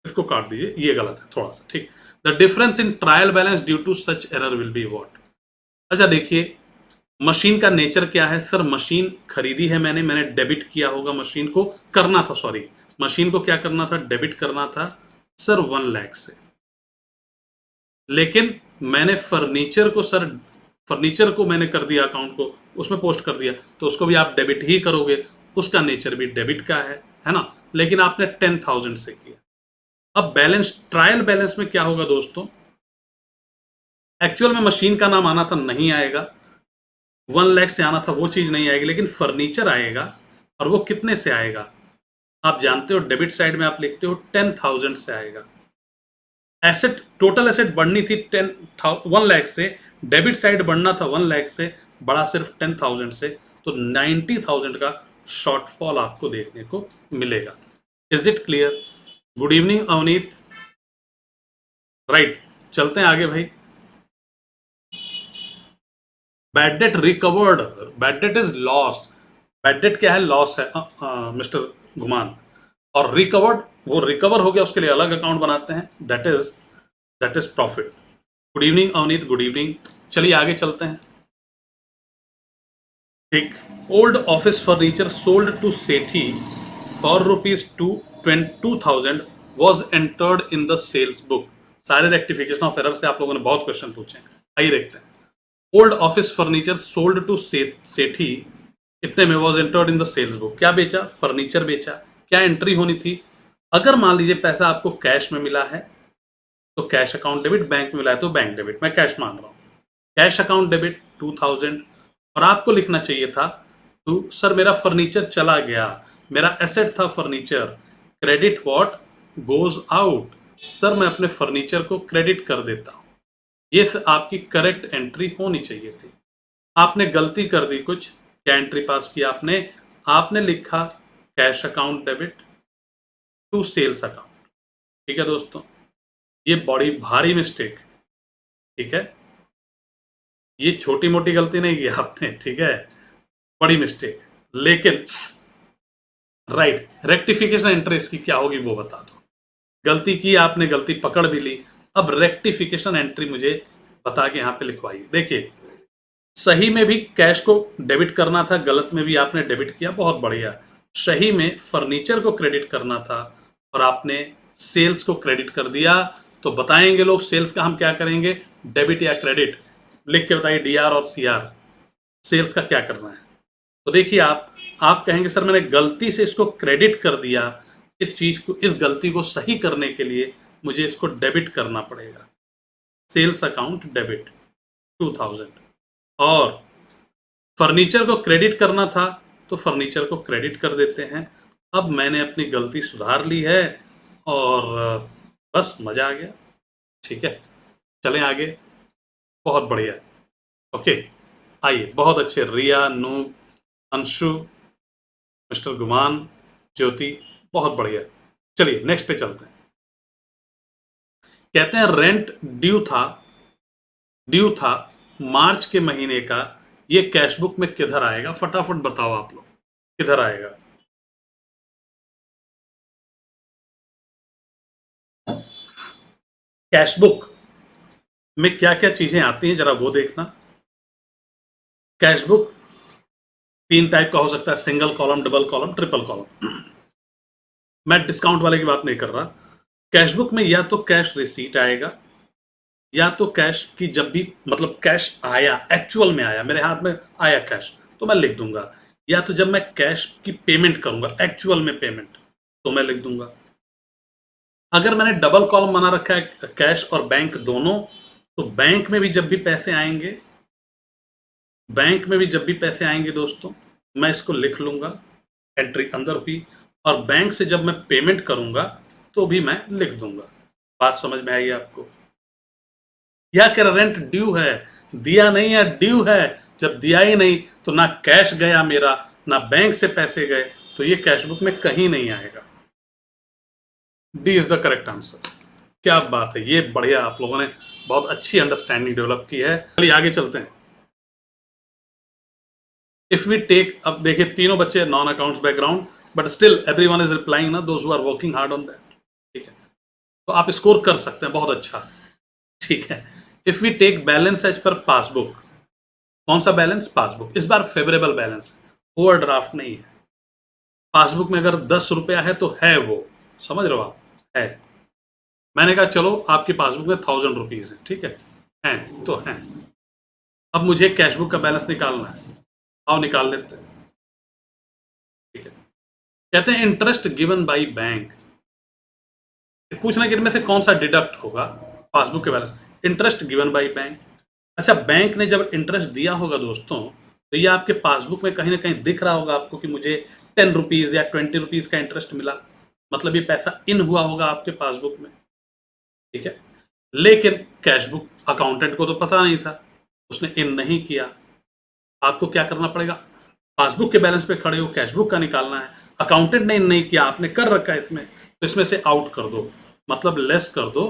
इसको काट दीजिए, ये गलत है थोड़ा सा। ठीक, the difference in trial balance due to such error will be what? अच्छा देखिए, मशीन का नेचर क्या है? सर मशीन खरीदी है मैंने, मैंने डेबिट किया होगा, मशीन को करना था, सॉरी, मशीन को क्या करना था? डेबिट करना था सर 1,00,000 से। लेकिन मैंने फर्नीचर को, सर फर्नीचर को मैंने कर दिया, अकाउंट को उसमें पोस्ट कर दिया, तो उसको भी आप डेबिट ही करोगे, उसका नेचर भी डेबिट का है ना? लेकिन आपने 10,000 से किया। अब बैलेंस, ट्रायल बैलेंस में क्या होगा दोस्तों? एक्चुअल में मशीन का नाम आना था, नहीं आएगा। 1,00,000 से आना था, वो चीज नहीं आएगी, लेकिन फर्नीचर आएगा। और वो कितने से आएगा? आप जानते हो, डेबिट साइड में आप लिखते हो 10,000 से आएगा। एसेट, टोटल एसेट बढ़नी थी 1,00,000 से, डेबिट साइड बढ़ना था 1,00,000 से, बड़ा सिर्फ 10,000 से, तो 90,000 का शॉर्टफॉल आपको देखने को मिलेगा। Is it clear? Good evening Avneet. Right, चलते हैं आगे भाई। Bad debt recovered, bad debt is loss. Bad debt क्या है? लॉस है मिस्टर गुमान। और रिकवर्ड, वो रिकवर हो गया, उसके लिए अलग अकाउंट बनाते हैं, that is profit. Good evening Avneet, good evening. चलिए आगे चलते हैं। ठीक, old office furniture sold to Sethi for ₹2,000 was entered in the sales book. सारे रेक्टिफिकेशन ऑफ एरर से आप लोगों ने बहुत क्वेश्चन पूछे, आइए देखते हैं। Old office furniture sold to Sethi, इतने में was entered in the sales book. क्या बेचा? फर्नीचर बेचा। क्या एंट्री होनी थी? अगर मान लीजिए पैसा आपको कैश में मिला है तो कैश अकाउंट डेबिट, बैंक में मिला है तो बैंक डेबिट। मैं कैश मांग रहा हूं, कैश अकाउंट डेबिट 2000, और आपको लिखना चाहिए था टू सर मेरा फर्नीचर चला गया, मेरा एसेट था furniture, credit what goes out, sir मैं अपने फर्नीचर को क्रेडिट कर देता हूं। ये आपकी करेक्ट एंट्री होनी चाहिए थी। आपने गलती कर दी कुछ। क्या एंट्री पास किया आपने? आपने लिखा cash account debit to sales account. ठीक है दोस्तों, ये बड़ी भारी मिस्टेक, ठीक है, ये छोटी मोटी गलती नहीं की आपने, ठीक है, बड़ी मिस्टेक। लेकिन राइट रेक्टिफिकेशन एंट्री इसकी क्या होगी वो बता दो। गलती की आपने, गलती पकड़ भी ली, अब रेक्टिफिकेशन एंट्री मुझे बता के यहां पे लिखवाइए। देखिए, सही में भी कैश को डेबिट करना था, गलत में भी आपने डेबिट किया, बहुत बढ़िया। सही में फर्नीचर को क्रेडिट करना था और आपने सेल्स को क्रेडिट कर दिया। तो बताएंगे लोग सेल्स का हम क्या करेंगे, डेबिट या क्रेडिट? लिख के बताइए डीआर और सीआर, सेल्स का क्या करना है। तो देखिए आप कहेंगे सर मैंने गलती से इसको क्रेडिट कर दिया, इस चीज को, इस गलती को सही करने के लिए मुझे इसको डेबिट करना पड़ेगा। सेल्स अकाउंट डेबिट 2000, और फर्नीचर को क्रेडिट करना था तो फर्नीचर को क्रेडिट कर देते हैं। अब मैंने अपनी गलती सुधार ली है और बस मजा आ गया। ठीक है, चलें आगे। बहुत बढ़िया, ओके, आइए। बहुत अच्छे, रिया, नूब, अंशु, मिस्टर गुमान, ज्योति, बहुत बढ़िया। चलिए नेक्स्ट पे चलते हैं। कहते हैं रेंट ड्यू था मार्च के महीने का, ये कैशबुक में किधर आएगा? फटाफट बताओ आप लोग, किधर आएगा? कैशबुक में क्या क्या चीजें आती हैं जरा वो देखना। कैशबुक 3 टाइप का हो सकता है, single column, double column, triple column. मैं डिस्काउंट वाले की बात नहीं कर रहा। कैशबुक में या तो कैश रिसीट आएगा, या तो कैश की जब भी मतलब कैश आया, एक्चुअल में आया, मेरे हाथ में आया कैश तो मैं लिख दूंगा, या तो जब मैं कैश की पेमेंट करूंगा, एक्चुअल में पेमेंट, तो मैं लिख दूंगा। अगर मैंने डबल कॉलम बना रखा है कैश और बैंक दोनों, तो बैंक में भी जब भी पैसे आएंगे, बैंक में भी जब भी पैसे आएंगे दोस्तों, मैं इसको लिख लूंगा, एंट्री अंदर हुई, और बैंक से जब मैं पेमेंट करूंगा तो भी मैं लिख दूंगा। बात समझ में आई आपको? या क्या रेंट ड्यू है, दिया नहीं है, ड्यू है। जब दिया ही नहीं तो ना कैश गया मेरा, ना बैंक से पैसे गए, तो ये कैशबुक में कहीं नहीं आएगा। D is the correct answer. क्या बात है, ये बढ़िया, आप लोगों ने बहुत अच्छी अंडरस्टैंडिंग डेवलप की है। चलिए आगे चलते हैं। इफ वी टेक, अब देखिए तीनों बच्चे non accounts background, but still everyone is replying ना, those who are working hard on that. ठीक है, तो आप स्कोर कर सकते हैं, बहुत अच्छा। ठीक है, if we take balance as per passbook, कौन सा बैलेंस? पासबुक। इस बार फेवरेबल बैलेंस है, ओवरड्राफ्ट नहीं है। पासबुक में अगर 10 रुपया है तो है वो, समझ रहे हो आप, है। मैंने कहा चलो आपकी पासबुक में 1000 रुपीज है, ठीक है तो है। अब मुझे कैशबुक का बैलेंस निकालना है, आओ निकाल लेते हैं। ठीक है, कहते हैं इंटरेस्ट गिवन बाई बैंक, पूछना कि इनमें से कौन सा डिडक्ट होगा पासबुक के balance. Interest given by bank, अच्छा बैंक ने जब इंटरेस्ट दिया होगा दोस्तों, तो ये आपके पासबुक में कहीं ना कहीं दिख रहा होगा आपको कि मुझे 10 रुपीज या 20 रुपीज का इंटरेस्ट मिला, मतलब ये पैसा इन हुआ होगा आपके पासबुक में। ठीक है, लेकिन कैशबुक अकाउंटेंट को तो पता नहीं था, उसने इन नहीं किया। आपको क्या करना पड़ेगा, पासबुक के बैलेंस पे खड़े हो, कैशबुक का निकालना है, अकाउंटेंट ने इन नहीं किया, आपने कर रखा है इसमें, तो इसमें से आउट कर दो, मतलब लेस कर दो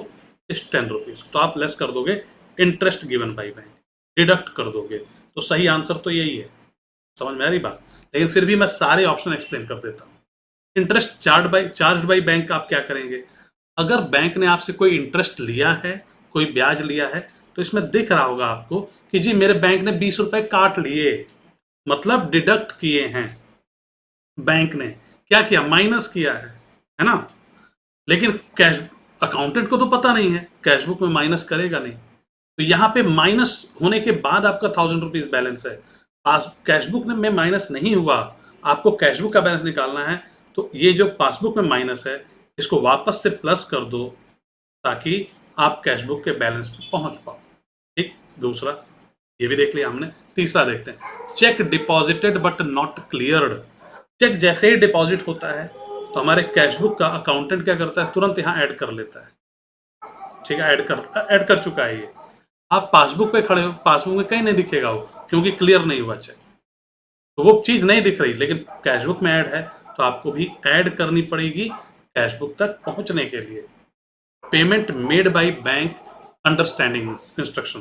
इस 10 रुपीज, तो आप लेस कर दोगे interest given by bank, deduct कर दोगे। तो सही आंसर तो यही है, समझ में आ रही बात? लेकिन फिर भी मैं सारे ऑप्शन एक्सप्लेन कर देता हूं। इंटरेस्ट चार्ज बाई बैंक आप क्या करेंगे, अगर बैंक ने आपसे कोई इंटरेस्ट लिया है, कोई ब्याज लिया है, तो इसमें दिख रहा होगा आपको कि जी मेरे बैंक ने 20 रुपए काट लिए, मतलब डिडक्ट किए हैं। बैंक ने क्या किया, माइनस किया है ना। लेकिन कैश अकाउंटेंट को तो पता नहीं है, कैश बुक में माइनस करेगा नहीं, तो यहाँ पे माइनस होने के बाद आपका 1000 रुपीज बैलेंस है, पास कैश बुक में माइनस नहीं हुआ, आपको कैश बुक का बैलेंस निकालना है, तो ये जो पासबुक में माइनस है इसको वापस से प्लस कर दो ताकि आप कैश बुक के बैलेंस पे पहुंच पाओ। ठीक, दूसरा ये भी देख लिया हमने। तीसरा देखते हैं, cheque deposited but not cleared. Cheque जैसे ही डिपॉजिट होता है तो हमारे कैश बुक का अकाउंटेंट क्या करता है, तुरंत यहाँ ऐड कर लेता है। ठीक है, ऐड कर चुका है ये। आप पासबुक पे खड़े हो, पासबुक में कहीं नहीं दिखेगा वो, क्योंकि क्लियर नहीं हुआ चेक, तो वो चीज नहीं दिख रही, लेकिन कैश बुक में ऐड है तो आपको भी ऐड करनी पड़ेगी कैश बुक तक पहुंचने के लिए। Payment made by bank understanding instruction,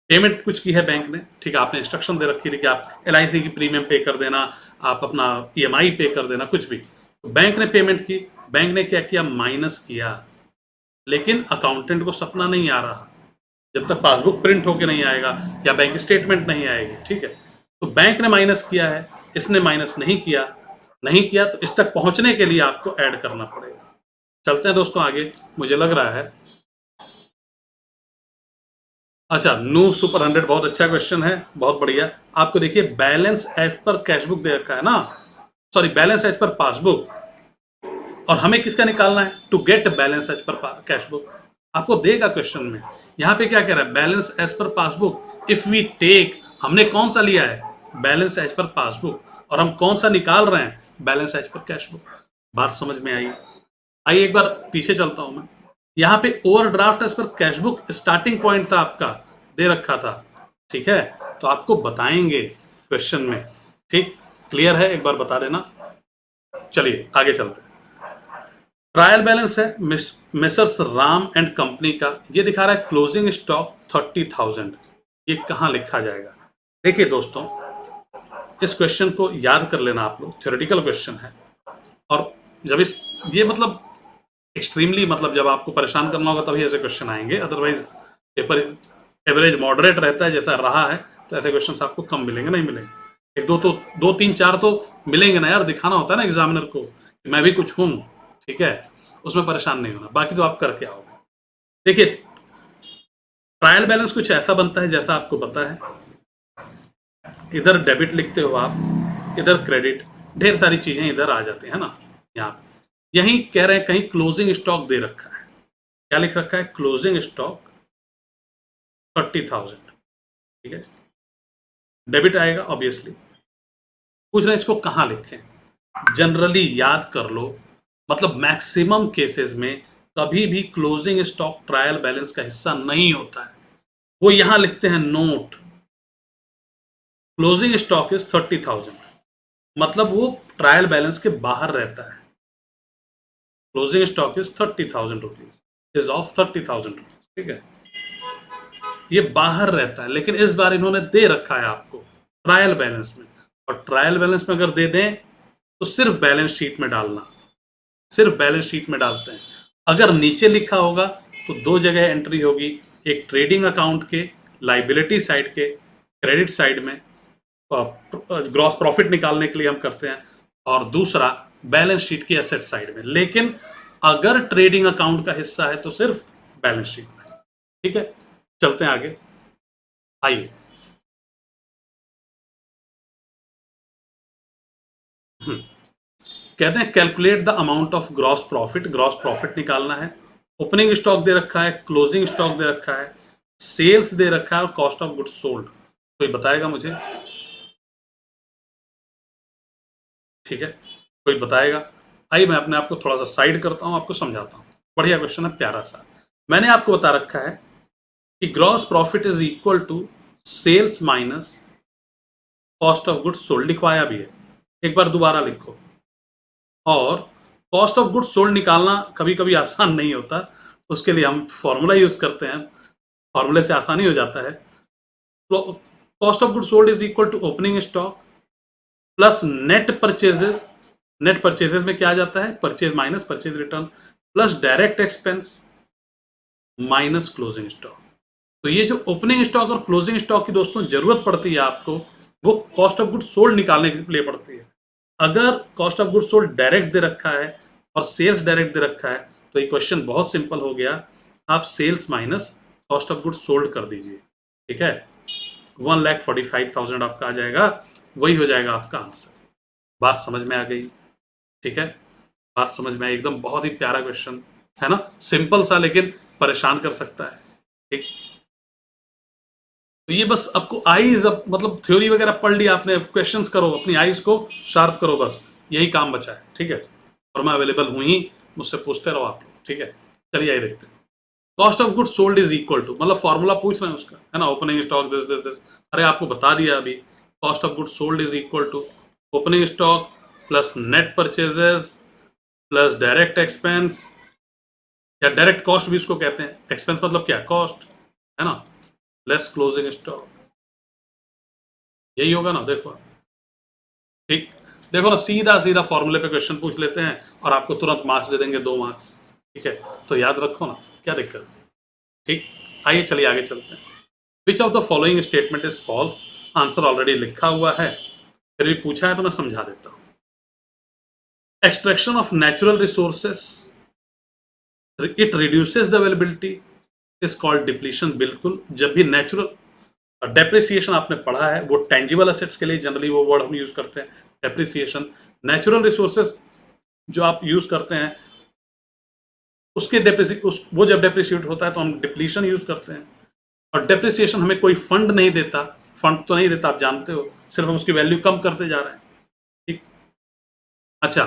payment कुछ की है बैंक ने, ठीक है, आपने इंस्ट्रक्शन दे रखी थी कि आप LIC की प्रीमियम पे कर देना, आप अपना EMI पे कर देना, कुछ भी, तो बैंक ने पेमेंट की, बैंक ने क्या किया, माइनस किया, लेकिन अकाउंटेंट को सपना नहीं आ रहा जब तक पासबुक प्रिंट होके नहीं आएगा या बैंक स्टेटमेंट नहीं आएगी। ठीक है, तो बैंक ने माइनस किया है, इसने माइनस नहीं किया, तो इस तक पहुंचने के लिए आपको ऐड करना पड़ेगा। चलते हैं दोस्तों आगे, मुझे लग रहा है, अच्छा, नू सुपर 100 बहुत अच्छा क्वेश्चन है, बहुत बढ़िया। आपको देखिए balance as per cash book दे रखा है ना, sorry balance as per passbook, और हमें किसका निकालना है, to get balance as per cash book. आपको देगा क्वेश्चन में, यहाँ पे क्या कह रहा है, balance as per passbook if we take, हमने कौन सा लिया है, बैलेंस एज पर पासबुक, और हम कौन सा निकाल रहे हैं, balance as per cash book. बात समझ में आई? आइए एक बार पीछे चलता हूं मैं, यहाँ पे overdraft as per cash book starting point था आपका, दे रखा था, ठीक है, तो आपको बताएंगे क्वेश्चन में। ठीक, क्लियर है, एक बार बता देना। चलिए आगे चलते हैं। ट्रायल बैलेंस है मिसर्स राम एंड कंपनी का, ये दिखा रहा है क्लोजिंग स्टॉक 30,000, ये कहां लिखा जाएगा। देखिए दोस्तों, इस क्वेश्चन को याद कर लेना आप लोग, थ्योरेटिकल क्वेश्चन है, और जब ये मतलब एक्सट्रीमली, मतलब जब आपको परेशान करना होगा तभी ऐसे क्वेश्चन आएंगे, अदरवाइज पेपर एवरेज मॉडरेट रहता है जैसा रहा है, तो ऐसे क्वेश्चन आपको कम मिलेंगे, नहीं मिलेंगे। एक दो तो 2 3 4 तो मिलेंगे ना यार, दिखाना होता है ना एग्जामिनर को कि मैं भी कुछ हूं, ठीक है, उसमें परेशान नहीं होना, बाकी तो आप करके आओगे। देखिए ट्रायल बैलेंस कुछ ऐसा बनता है जैसा आपको पता है, इधर डेबिट लिखते हो आप, इधर क्रेडिट, ढेर सारी चीजें इधर आ जाती है ना। यहाँ पे यही कह रहे हैं कहीं क्लोजिंग स्टॉक दे रखा है, क्या लिख रखा है, क्लोजिंग स्टॉक 30,000, ठीक है, डेबिट आएगा ऑब्वियसली। पूछ रहे हैं इसको कहां लिखें, जनरली याद कर लो, मतलब मैक्सिमम केसेस में कभी भी क्लोजिंग स्टॉक ट्रायल बैलेंस का हिस्सा नहीं होता है, वो यहां लिखते हैं नोट, क्लोजिंग स्टॉक इज 30,000, मतलब वो ट्रायल बैलेंस के बाहर रहता है। Closing stock is 30,000 rupees, is of 30,000 rupees, ठीक है, ये बाहर रहता है, लेकिन इस बार इन्होंने दे रखा है आपको ट्रायल बैलेंस में, और ट्रायल बैलेंस में अगर दे दें तो सिर्फ बैलेंस शीट में डालना, सिर्फ बैलेंस शीट में डालते हैं। अगर नीचे लिखा होगा तो 2 जगह एंट्री होगी, एक ट्रेडिंग अकाउंट के लाइबिलिटी साइड के, क्रेडिट साइड में ग्रॉस प्रॉफिट निकालने के लिए हम करते हैं, और दूसरा बैलेंस शीट की एसेट साइड में। लेकिन अगर ट्रेडिंग अकाउंट का हिस्सा है तो सिर्फ बैलेंस शीट में, ठीक है। चलते हैं आगे, आइए कहते हैं calculate the amount of gross profit, gross profit निकालना है। ओपनिंग स्टॉक दे रखा है, क्लोजिंग स्टॉक दे रखा है, सेल्स दे रखा है, और कॉस्ट ऑफ गुड्स सोल्ड, कोई बताएगा मुझे, ठीक है, कोई बताएगा। आइए मैं अपने आप को थोड़ा सा साइड करता हूं, आपको समझाता हूं, बढ़िया क्वेश्चन है, प्यारा सा। मैंने आपको बता रखा है कि gross profit is equal to sales minus cost of goods sold, लिखवाया भी है, एक बार दोबारा लिखो। और कॉस्ट ऑफ गुड्स सोल्ड निकालना कभी कभी आसान नहीं होता, उसके लिए हम फॉर्मूला यूज करते हैं, फॉर्मूले से आसानी हो जाता है। Cost of goods sold is equal to opening stock plus net purchases, net purchases में क्या आ जाता है, purchase minus purchase return, plus direct expense minus closing stock. तो ये जो ओपनिंग स्टॉक और क्लोजिंग स्टॉक की दोस्तों जरूरत पड़ती है आपको, वो कॉस्ट ऑफ गुड्स सोल्ड निकालने के लिए पड़ती है। अगर cost of goods sold direct दे रखा है और सेल्स डायरेक्ट दे रखा है तो ये क्वेश्चन बहुत सिंपल हो गया, आप sales minus cost of goods sold कर दीजिए, ठीक है, 1,45,000 आपका आ जाएगा, वही हो जाएगा आपका आंसर। बात समझ में आ गई, ठीक है, बात समझ में आई एकदम, बहुत ही प्यारा क्वेश्चन है ना, सिंपल सा लेकिन परेशान कर सकता है, ठीक। तो ये बस आपको आईज, अब मतलब थ्योरी वगैरह पढ़ लिया आपने, क्वेश्चंस करो, अपनी आईज को शार्प करो, बस यही काम बचा है, ठीक है। और मैं अवेलेबल हूं ही, मुझसे पूछते रहो आप लोग, ठीक है। चलिए आइए देखते हैं। Cost of goods sold is equal to, मतलब फॉर्मूला पूछ रहे हैं उसका, है ना, opening stock this this this, अरे आपको बता दिया अभी, cost of goods sold is equal to opening stock plus net purchases plus direct expense, या डायरेक्ट कॉस्ट भी इसको कहते हैं, एक्सपेंस मतलब क्या, कॉस्ट, है ना, लेस क्लोजिंग स्टॉक, यही होगा ना, देखो, ठीक। देखो ना, सीधा सीधा फॉर्मूले पे क्वेश्चन पूछ लेते हैं और आपको तुरंत मार्क्स दे देंगे, 2 मार्क्स, ठीक है, तो याद रखो ना, क्या दिक्कत, ठीक। आइए चलिए आगे चलते हैं। Which of the following statement is false, answer already लिखा हुआ है, फिर भी पूछा है तो मैं समझा देता हूं। Extraction of natural resources, it reduces the availability, is called depletion, बिल्कुल। जब भी नेचुरल डेप्रिसिएशन आपने पढ़ा है, वो टेंजिबल एसेट्स के लिए जनरली वो वर्ड हम यूज करते हैं, डेप्रिसिएशन। नेचुरल रिसोर्सेस जो आप यूज करते हैं उसके वो जब डेप्रिसिएट होता है तो हम डिप्लीशन यूज करते हैं। और डेप्रिसिएशन हमें कोई फंड नहीं देता, फंड तो नहीं देता, आप जानते हो, सिर्फ हम उसकी वैल्यू कम करते जा रहे हैं, ठीक। अच्छा,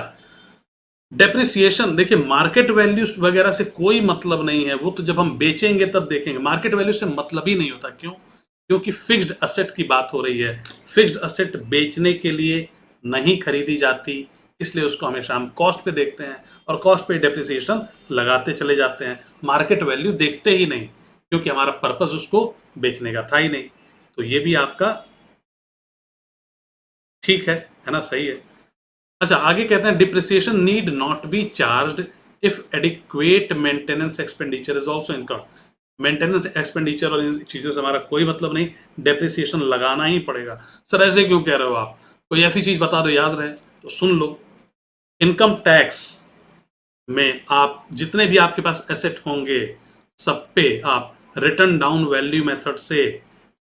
डेप्रिसिएशन देखिए, मार्केट वैल्यू वगैरह से कोई मतलब नहीं है, वो तो जब हम बेचेंगे तब देखेंगे, मार्केट वैल्यू से मतलब ही नहीं होता। क्यों? क्योंकि फिक्स्ड असेट की बात हो रही है, फिक्स्ड असेट बेचने के लिए नहीं खरीदी जाती, इसलिए उसको हमेशा हम कॉस्ट पे देखते हैं और कॉस्ट पे डेप्रिसिएशन लगाते चले जाते हैं, मार्केट वैल्यू देखते ही नहीं, क्योंकि हमारा पर्पस उसको बेचने का था ही नहीं। तो ये भी आपका ठीक है ना, सही है। अच्छा, आगे कहते हैं depreciation need not be charged if adequate maintenance expenditure is also incurred. Maintenance expenditure और इन चीजों से हमारा कोई मतलब नहीं, डेप्रिसिएशन लगाना ही पड़ेगा। सर ऐसे क्यों कह रहे हो आप, कोई ऐसी चीज बता दो याद रहे, तो सुन लो। इनकम टैक्स में आप जितने भी आपके पास एसेट होंगे, सब पे आप रिटर्न डाउन वैल्यू मेथड से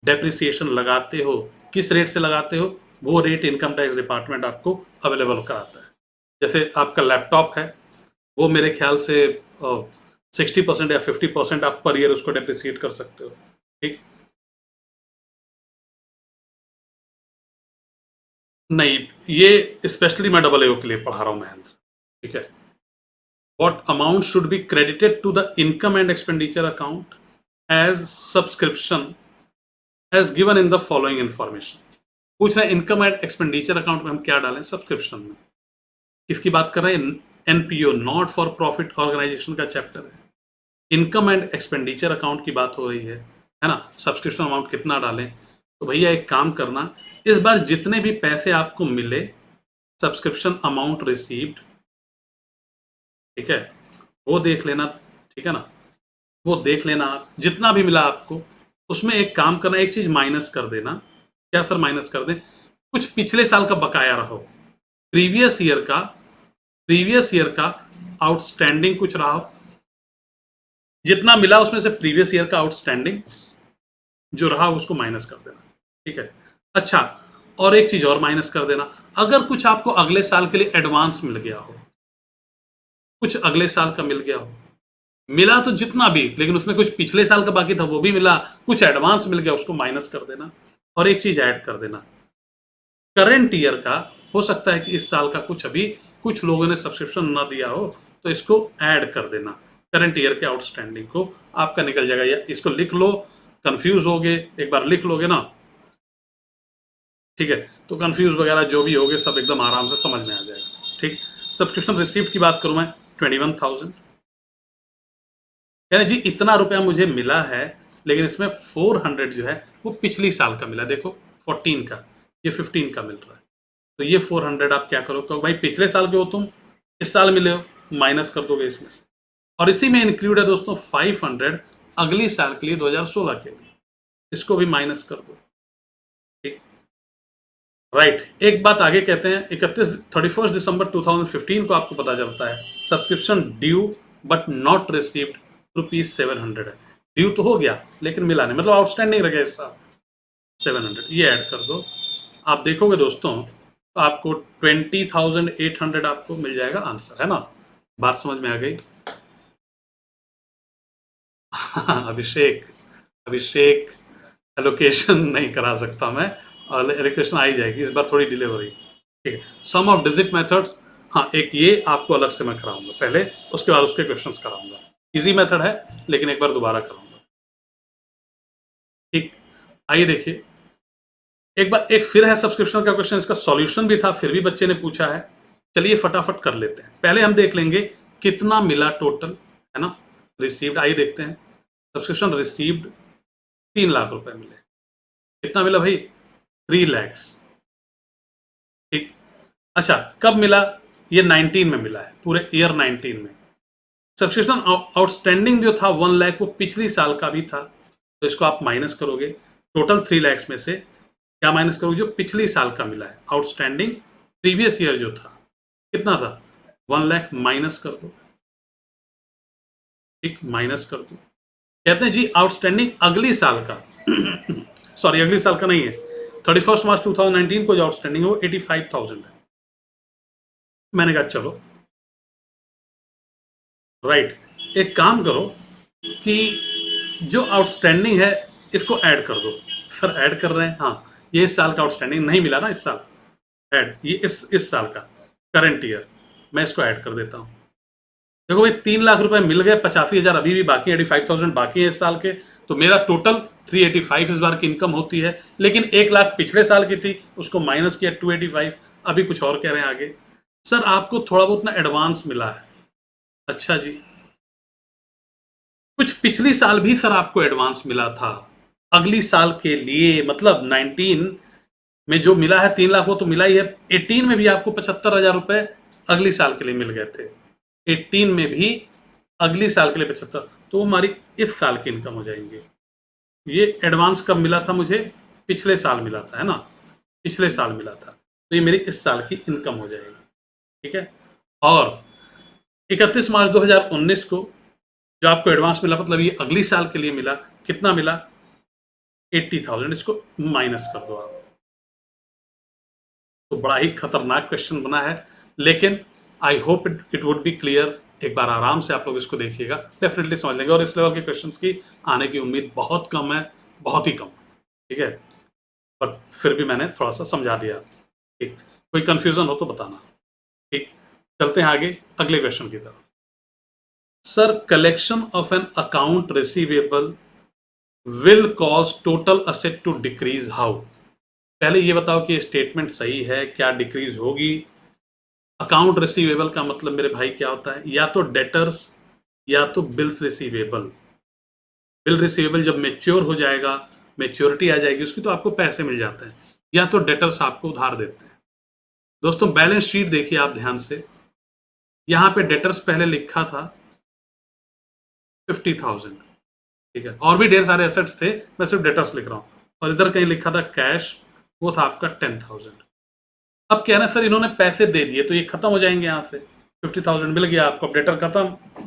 डेप्रिसिएशन लगाते हो। किस रेट से लगाते हो? वो रेट इनकम टैक्स डिपार्टमेंट आपको अवेलेबल कराता है। जैसे आपका लैपटॉप है, वो मेरे ख्याल से 60% या 50% आप पर ईयर उसको डेप्रिसिएट कर सकते हो, ठीक। नहीं, ये स्पेशली मैं डबल ए के लिए पढ़ा रहा हूं महेंद्र, ठीक है। What amount should be credited to the income and expenditure account as subscription as given in the following information? पूछ रहे हैं इनकम एंड एक्सपेंडिचर अकाउंट में हम क्या डालें सब्सक्रिप्शन में। किसकी बात कर रहे हैं? NPO, not for profit organisation का चैप्टर है। इनकम एंड एक्सपेंडिचर अकाउंट की बात हो रही है ना। सब्सक्रिप्शन अमाउंट कितना डालें? तो भैया एक काम करना, इस बार जितने भी पैसे आपको मिले, सब्सक्रिप्शन अमाउंट रिसीव्ड, ठीक है, वो देख लेना, ठीक है ना, वो देख लेना आप, जितना भी मिला आपको उसमें एक काम करना, एक चीज माइनस कर देना। क्या सर माइनस कर दें? कुछ पिछले साल का बकाया रहो, प्रीवियस ईयर का आउटस्टैंडिंग कुछ रहा हो, जितना मिला उसमें से प्रीवियस ईयर का आउटस्टैंडिंग जो रहा उसको माइनस कर देना, ठीक है। अच्छा, और एक चीज और माइनस कर देना, अगर कुछ आपको अगले साल के लिए एडवांस मिल गया हो, कुछ अगले साल का मिल गया हो, मिला तो जितना भी, लेकिन उसमें कुछ पिछले साल का बाकी था वो भी मिला, कुछ एडवांस मिल गया, उसको माइनस कर देना। और एक चीज ऐड कर देना, करंट ईयर का, हो सकता है कि इस साल का कुछ लोगों ने सब्सक्रिप्शन ना दिया हो, तो इसको ऐड कर देना, करंट ईयर के आउटस्टैंडिंग को, आपका निकल जाएगा। या इसको लिख लो, कंफ्यूज होगे, एक बार लिख लोगे ना, ठीक है, तो कंफ्यूज वगैरह जो भी होगे सब एकदम आराम से समझ में आ जाएगा, ठीक। सब्सक्रिप्शन रिसीप्ट की बात करूं मैं, 21,000, यानी जी इतना रुपया मुझे मिला है, लेकिन इसमें 400 जो है वो पिछली साल का मिला, देखो 14 का, ये 15 का मिल रहा है, तो ये 400 आप क्या करो, भाई पिछले साल के हो तुम, इस साल मिले हो, माइनस कर दोगे इसमें से। और इसी में इंक्लूड है दोस्तों 500 अगली साल के लिए, 2016 के लिए, इसको भी माइनस कर दो, ठीक, राइट। एक बात आगे कहते हैं, 31 दिसंबर 2015 को आपको पता चलता है subscription due but not received ₹700 है। ड्यू तो हो गया लेकिन मिला नहीं, मतलब आउटस्टैंडिंग रह गया इस साल 700, ये ऐड कर दो। आप देखोगे दोस्तों तो आपको 20,800 आपको मिल जाएगा आंसर, है ना? बात समझ में आ गई? अभिषेक, अभिषेक एलोकेशन नहीं करा सकता मैं, और एलोकेशन आ ही जाएगी, इस बार थोड़ी डिले हो रही है। ठीक है, सम ऑफ डिजिट मेथड्स, हाँ एक ये आपको अलग से मैं कराऊंगा पहले, उसके बाद उसके क्वेश्चंस कराऊंगा। इजी मेथड है लेकिन एक बार दोबारा कराऊंगा। ठीक, आइए देखिए, एक बार एक फिर है सब्सक्रिप्शन का क्वेश्चन, इसका सॉल्यूशन भी था फिर भी बच्चे ने पूछा है। चलिए फटाफट कर लेते हैं। पहले हम देख लेंगे कितना मिला टोटल, है ना? रिसीव्ड, आइए देखते हैं। सब्सक्रिप्शन रिसीव्ड 3 लाख रुपए मिले। कितना मिला भाई? 3 lakhs। ठीक, अच्छा कब मिला? ये 19 में मिला है, पूरे ईयर 19 में। सब्सक्रिप्शन आउटस्टैंडिंग जो था 1 लाख, वो पिछली साल का भी था, तो इसको आप माइनस करोगे। टोटल 3 lakhs में से क्या माइनस करोगे? जो पिछली साल का मिला है आउटस्टैंडिंग, प्रीवियस ईयर जो था कितना था, 1 लाख, माइनस कर दो। ठीक, माइनस कर दो। कहते हैं जी आउटस्टैंडिंग अगली साल का सॉरी अगली साल का नहीं है, 31 मार्च 2019 को जो आउटस्टैंडिंग है वो 85,000 है। मैंने कहा चलो राइट, एक काम करो कि जो आउटस्टैंडिंग है इसको ऐड कर दो। सर ऐड कर रहे हैं, हाँ ये इस साल का आउटस्टैंडिंग नहीं मिला ना इस साल, ऐड ये इस साल का करंट ईयर, मैं इसको ऐड कर देता हूँ। देखो भाई 3 लाख रुपए मिल गए, 85,000 अभी भी बाकी, 85,000 बाकी है इस साल के, तो मेरा टोटल 385 इस बार की इनकम होती है। लेकिन 1 लाख पिछले साल की थी, उसको माइनस किया 285। अभी कुछ और कह रहे हैं आगे, सर आपको थोड़ा बहुत ना एडवांस मिला है। अच्छा जी, कुछ पिछली साल भी सर आपको एडवांस मिला था अगली साल के लिए, मतलब 19 में जो मिला है 3 लाख वो तो मिला ही है, 18 में भी आपको 75,000 रुपए अगली साल के लिए मिल गए थे। 18 में भी अगली साल के लिए 75, तो वो हमारी इस साल की इनकम हो जाएंगे। ये एडवांस कब मिला था मुझे? पिछले साल मिला था, है ना? पिछले साल मिला था, तो ये मेरी इस साल की इनकम हो जाएगी। ठीक है, और 31 मार्च 2019 को जो आपको एडवांस मिला, मतलब ये अगली साल के लिए मिला, कितना मिला? 80,000। इसको माइनस कर दो आप। तो बड़ा ही खतरनाक क्वेश्चन बना है, लेकिन I hope it would be clear. एक बार आराम से आप लोग इसको देखिएगा, डेफिनेटली समझ लेंगे। और इस लेवल के क्वेश्चंस की आने की उम्मीद बहुत कम है, बहुत ही कम। ठीक है, पर फिर भी मैंने थोड़ा सा समझा दिया। ठीक, कोई कंफ्यूजन हो तो बताना। ठीक, चलते हैं आगे अगले क्वेश्चन की तरफ। Sir collection of an account receivable will cause total asset to decrease how? पहले ये बताओ कि ये स्टेटमेंट सही है, क्या डिक्रीज होगी? अकाउंट रिसीवेबल का मतलब मेरे भाई क्या होता है? या तो डेटर्स या तो बिल्स रिसीवेबल। बिल रिसीवेबल जब मेच्योर हो जाएगा, मेच्योरिटी आ जाएगी उसकी, तो आपको पैसे मिल जाते हैं, या तो डेटर्स आपको उधार देते हैं। दोस्तों बैलेंस शीट देखिए आप ध्यान से, यहां पे डेटर्स पहले लिखा था 50,000। ठीक है, और भी ढेर सारे एसेट्स थे, मैं सिर्फ डेटर्स लिख रहा हूं। और इधर कहीं लिखा था कैश, वो था आपका 10,000। अब क्या है ना सर, इन्होंने पैसे दे दिए तो ये खत्म हो जाएंगे, यहां से 50,000 मिल गया आपको, डेटर खत्म।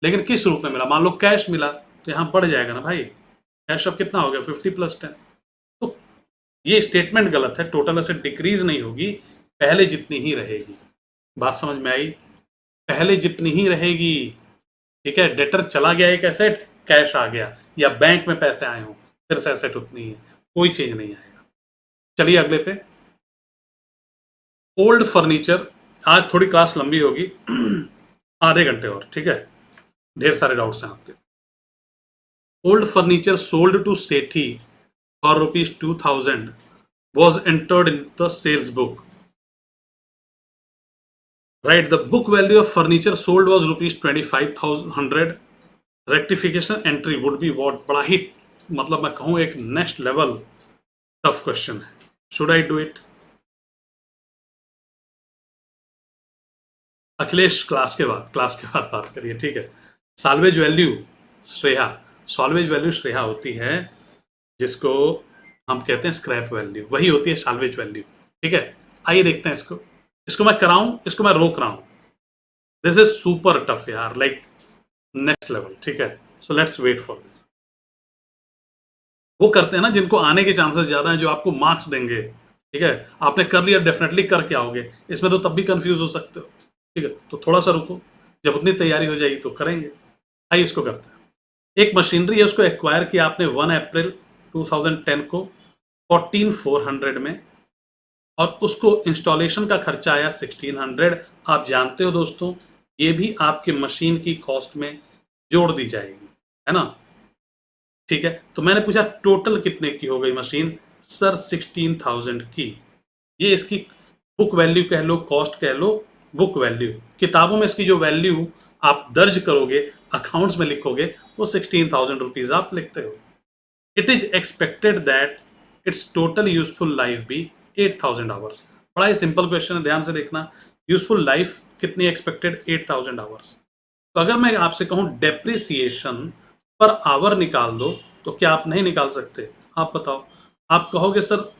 लेकिन किस रूप में मिला? मान लो कैश मिला, तो यहां बढ़ जाएगा ना भाई, कैश अब कितना हो गया? 50 + 10। तो ये स्टेटमेंट गलत है, टोटल एसेट डिक्रीज नहीं होगी, पहले जितनी ही रहेगी। बात समझ में आई? पहले जितनी ही रहेगी। ठीक है, डेटर चला गया एक एसेट, कैश आ गया, या बैंक में पैसे आए हों, फिर से एसेट उतनी है, कोई चेंज नहीं आएगा। चलिए अगले पे, ओल्ड फर्नीचर। आज थोड़ी क्लास लंबी होगी आधे घंटे और, ठीक है, ढेर सारे डाउट्स हैं आपके। Old furniture sold to Sethi for ₹2,000 was entered in the sales book. Right, the book value of furniture sold was ₹25,100. Rectification entry would be what? बड़ा ही, मतलब मैं कहूं एक नेक्स्ट लेवल टफ क्वेश्चन है। Should I do it? Akhilesh class के बाद बात करिए, ठीक है। Salvage value Shreya, salvage value Shreya होती है, जिसको हम कहते हैं स्क्रैप वैल्यू, वही होती है साल्वेज वैल्यू। ठीक है, आइए देखते हैं इसको मैं कराऊं, इसको मैं रोक रहा हूं। दिस इज सुपर टफ यार, लाइक नेक्स्ट लेवल, ठीक है। So let's wait for this. वो करते हैं ना जिनको आने के चांसेस ज्यादा हैं, जो आपको मार्क्स देंगे, ठीक है। आपने कर लिया, डेफिनेटली करके आओगे, इसमें तो तब भी कंफ्यूज हो सकते हो, ठीक है। तो थोड़ा सा रुको, जब उतनी तैयारी हो जाएगी तो करेंगे। आइए इसको करते हैं। एक मशीनरी है, उसको एक्वायर किया आपने 1 अप्रैल 2010 को 14,400 में, और उसको इंस्टॉलेशन का खर्चा आया 1600। आप जानते हो दोस्तों, ये भी आपके मशीन की कॉस्ट में जोड़ दी जाएगी, है ना, ठीक है। तो मैंने पूछा टोटल कितने की हो गई मशीन, सर 16,000 की। ये इसकी बुक वैल्यू कह लो, कॉस्ट कह लो, बुक वैल्यू। किताबों में इसकी जो वैल्यू आप दर्ज करोगे, अकाउंट्स में लिखोगे, वो 16,000 रुपीज आप लिखते हो। It is expected that it's total useful life be 8,000 hours. बड़ा ही सिंपल क्वेश्चन है, ध्यान से देखना। यूजफुल लाइफ कितनी एक्सपेक्टेड, 8,000 आवर्स। तो अगर मैं आपसे कहूं डेप्रिसिएशन पर आवर निकाल दो, तो क्या आप नहीं निकाल सकते? आप बताओ। आप कहोगे सर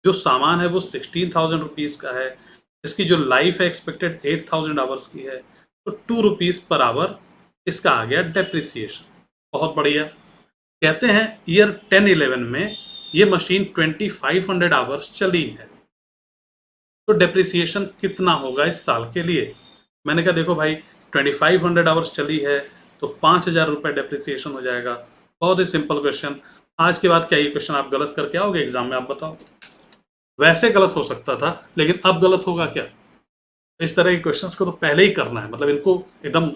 जो सामान है वो 16,000 रुपीज का है, इसकी जो लाइफ है एक्सपेक्टेड 8,000 आवर्स की है, तो 2 रुपीज पर आवर इसका आ गया डेप्रिसिएशन। बहुत बढ़िया। कहते हैं ईयर 10-11 में ये मशीन 2,500 आवर्स चली है, तो डेप्रिसिएशन कितना होगा इस साल के लिए? मैंने कहा देखो भाई, 2,500 आवर्स चली है तो 5,000 रुपए डेप्रिसिएशन हो जाएगा। बहुत ही सिंपल क्वेश्चन। आज के बाद क्या ये क्वेश्चन आप गलत करके आओगे एग्जाम में? आप बताओ। वैसे गलत हो सकता था, लेकिन अब गलत होगा क्या? इस तरह के क्वेश्चंस को तो पहले ही करना है, मतलब इनको एकदम,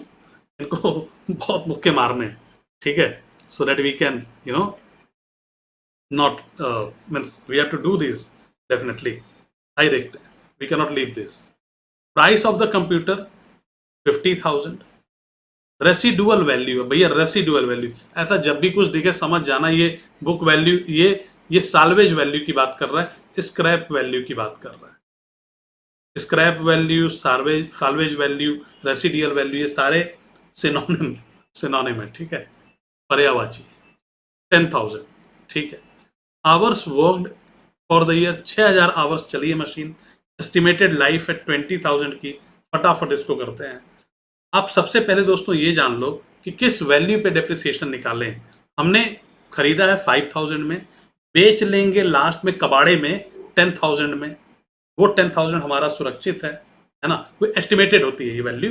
इनको बहुत मुक्के मारने हैं, ठीक है। So that we can not means we have to do this definitely. आइए देखते हैं, we can not leave this. Price of the computer 50,000। Residual value है भैया, रेसिडुअल वैल्यू। ऐसा जब भी कुछ दिखे समझ जाना ये बुक वैल्यू, ये साल्वेज वैल्यू की बात कर रहा है, स्क्रैप वैल्यू की बात कर रहा है। Scrap value, salvage value, residual value, ये सारे सिनोनिम है, ठीक है, पर्यायवाची। 10,000, ठीक है। Hours worked for the year, 6,000 hours चली है मशीन। एस्टिमेटेड लाइफ है 20,000 की। फटाफट इसको करते हैं। आप सबसे पहले दोस्तों ये जान लो कि किस वैल्यू पे डेप्रिसिएशन निकालें। हमने खरीदा है 5,000 में, बेच लेंगे लास्ट में कबाड़े में 10,000 में। वो 10,000 हमारा सुरक्षित है ना। कोई एस्टिमेटेड होती है ये वैल्यू,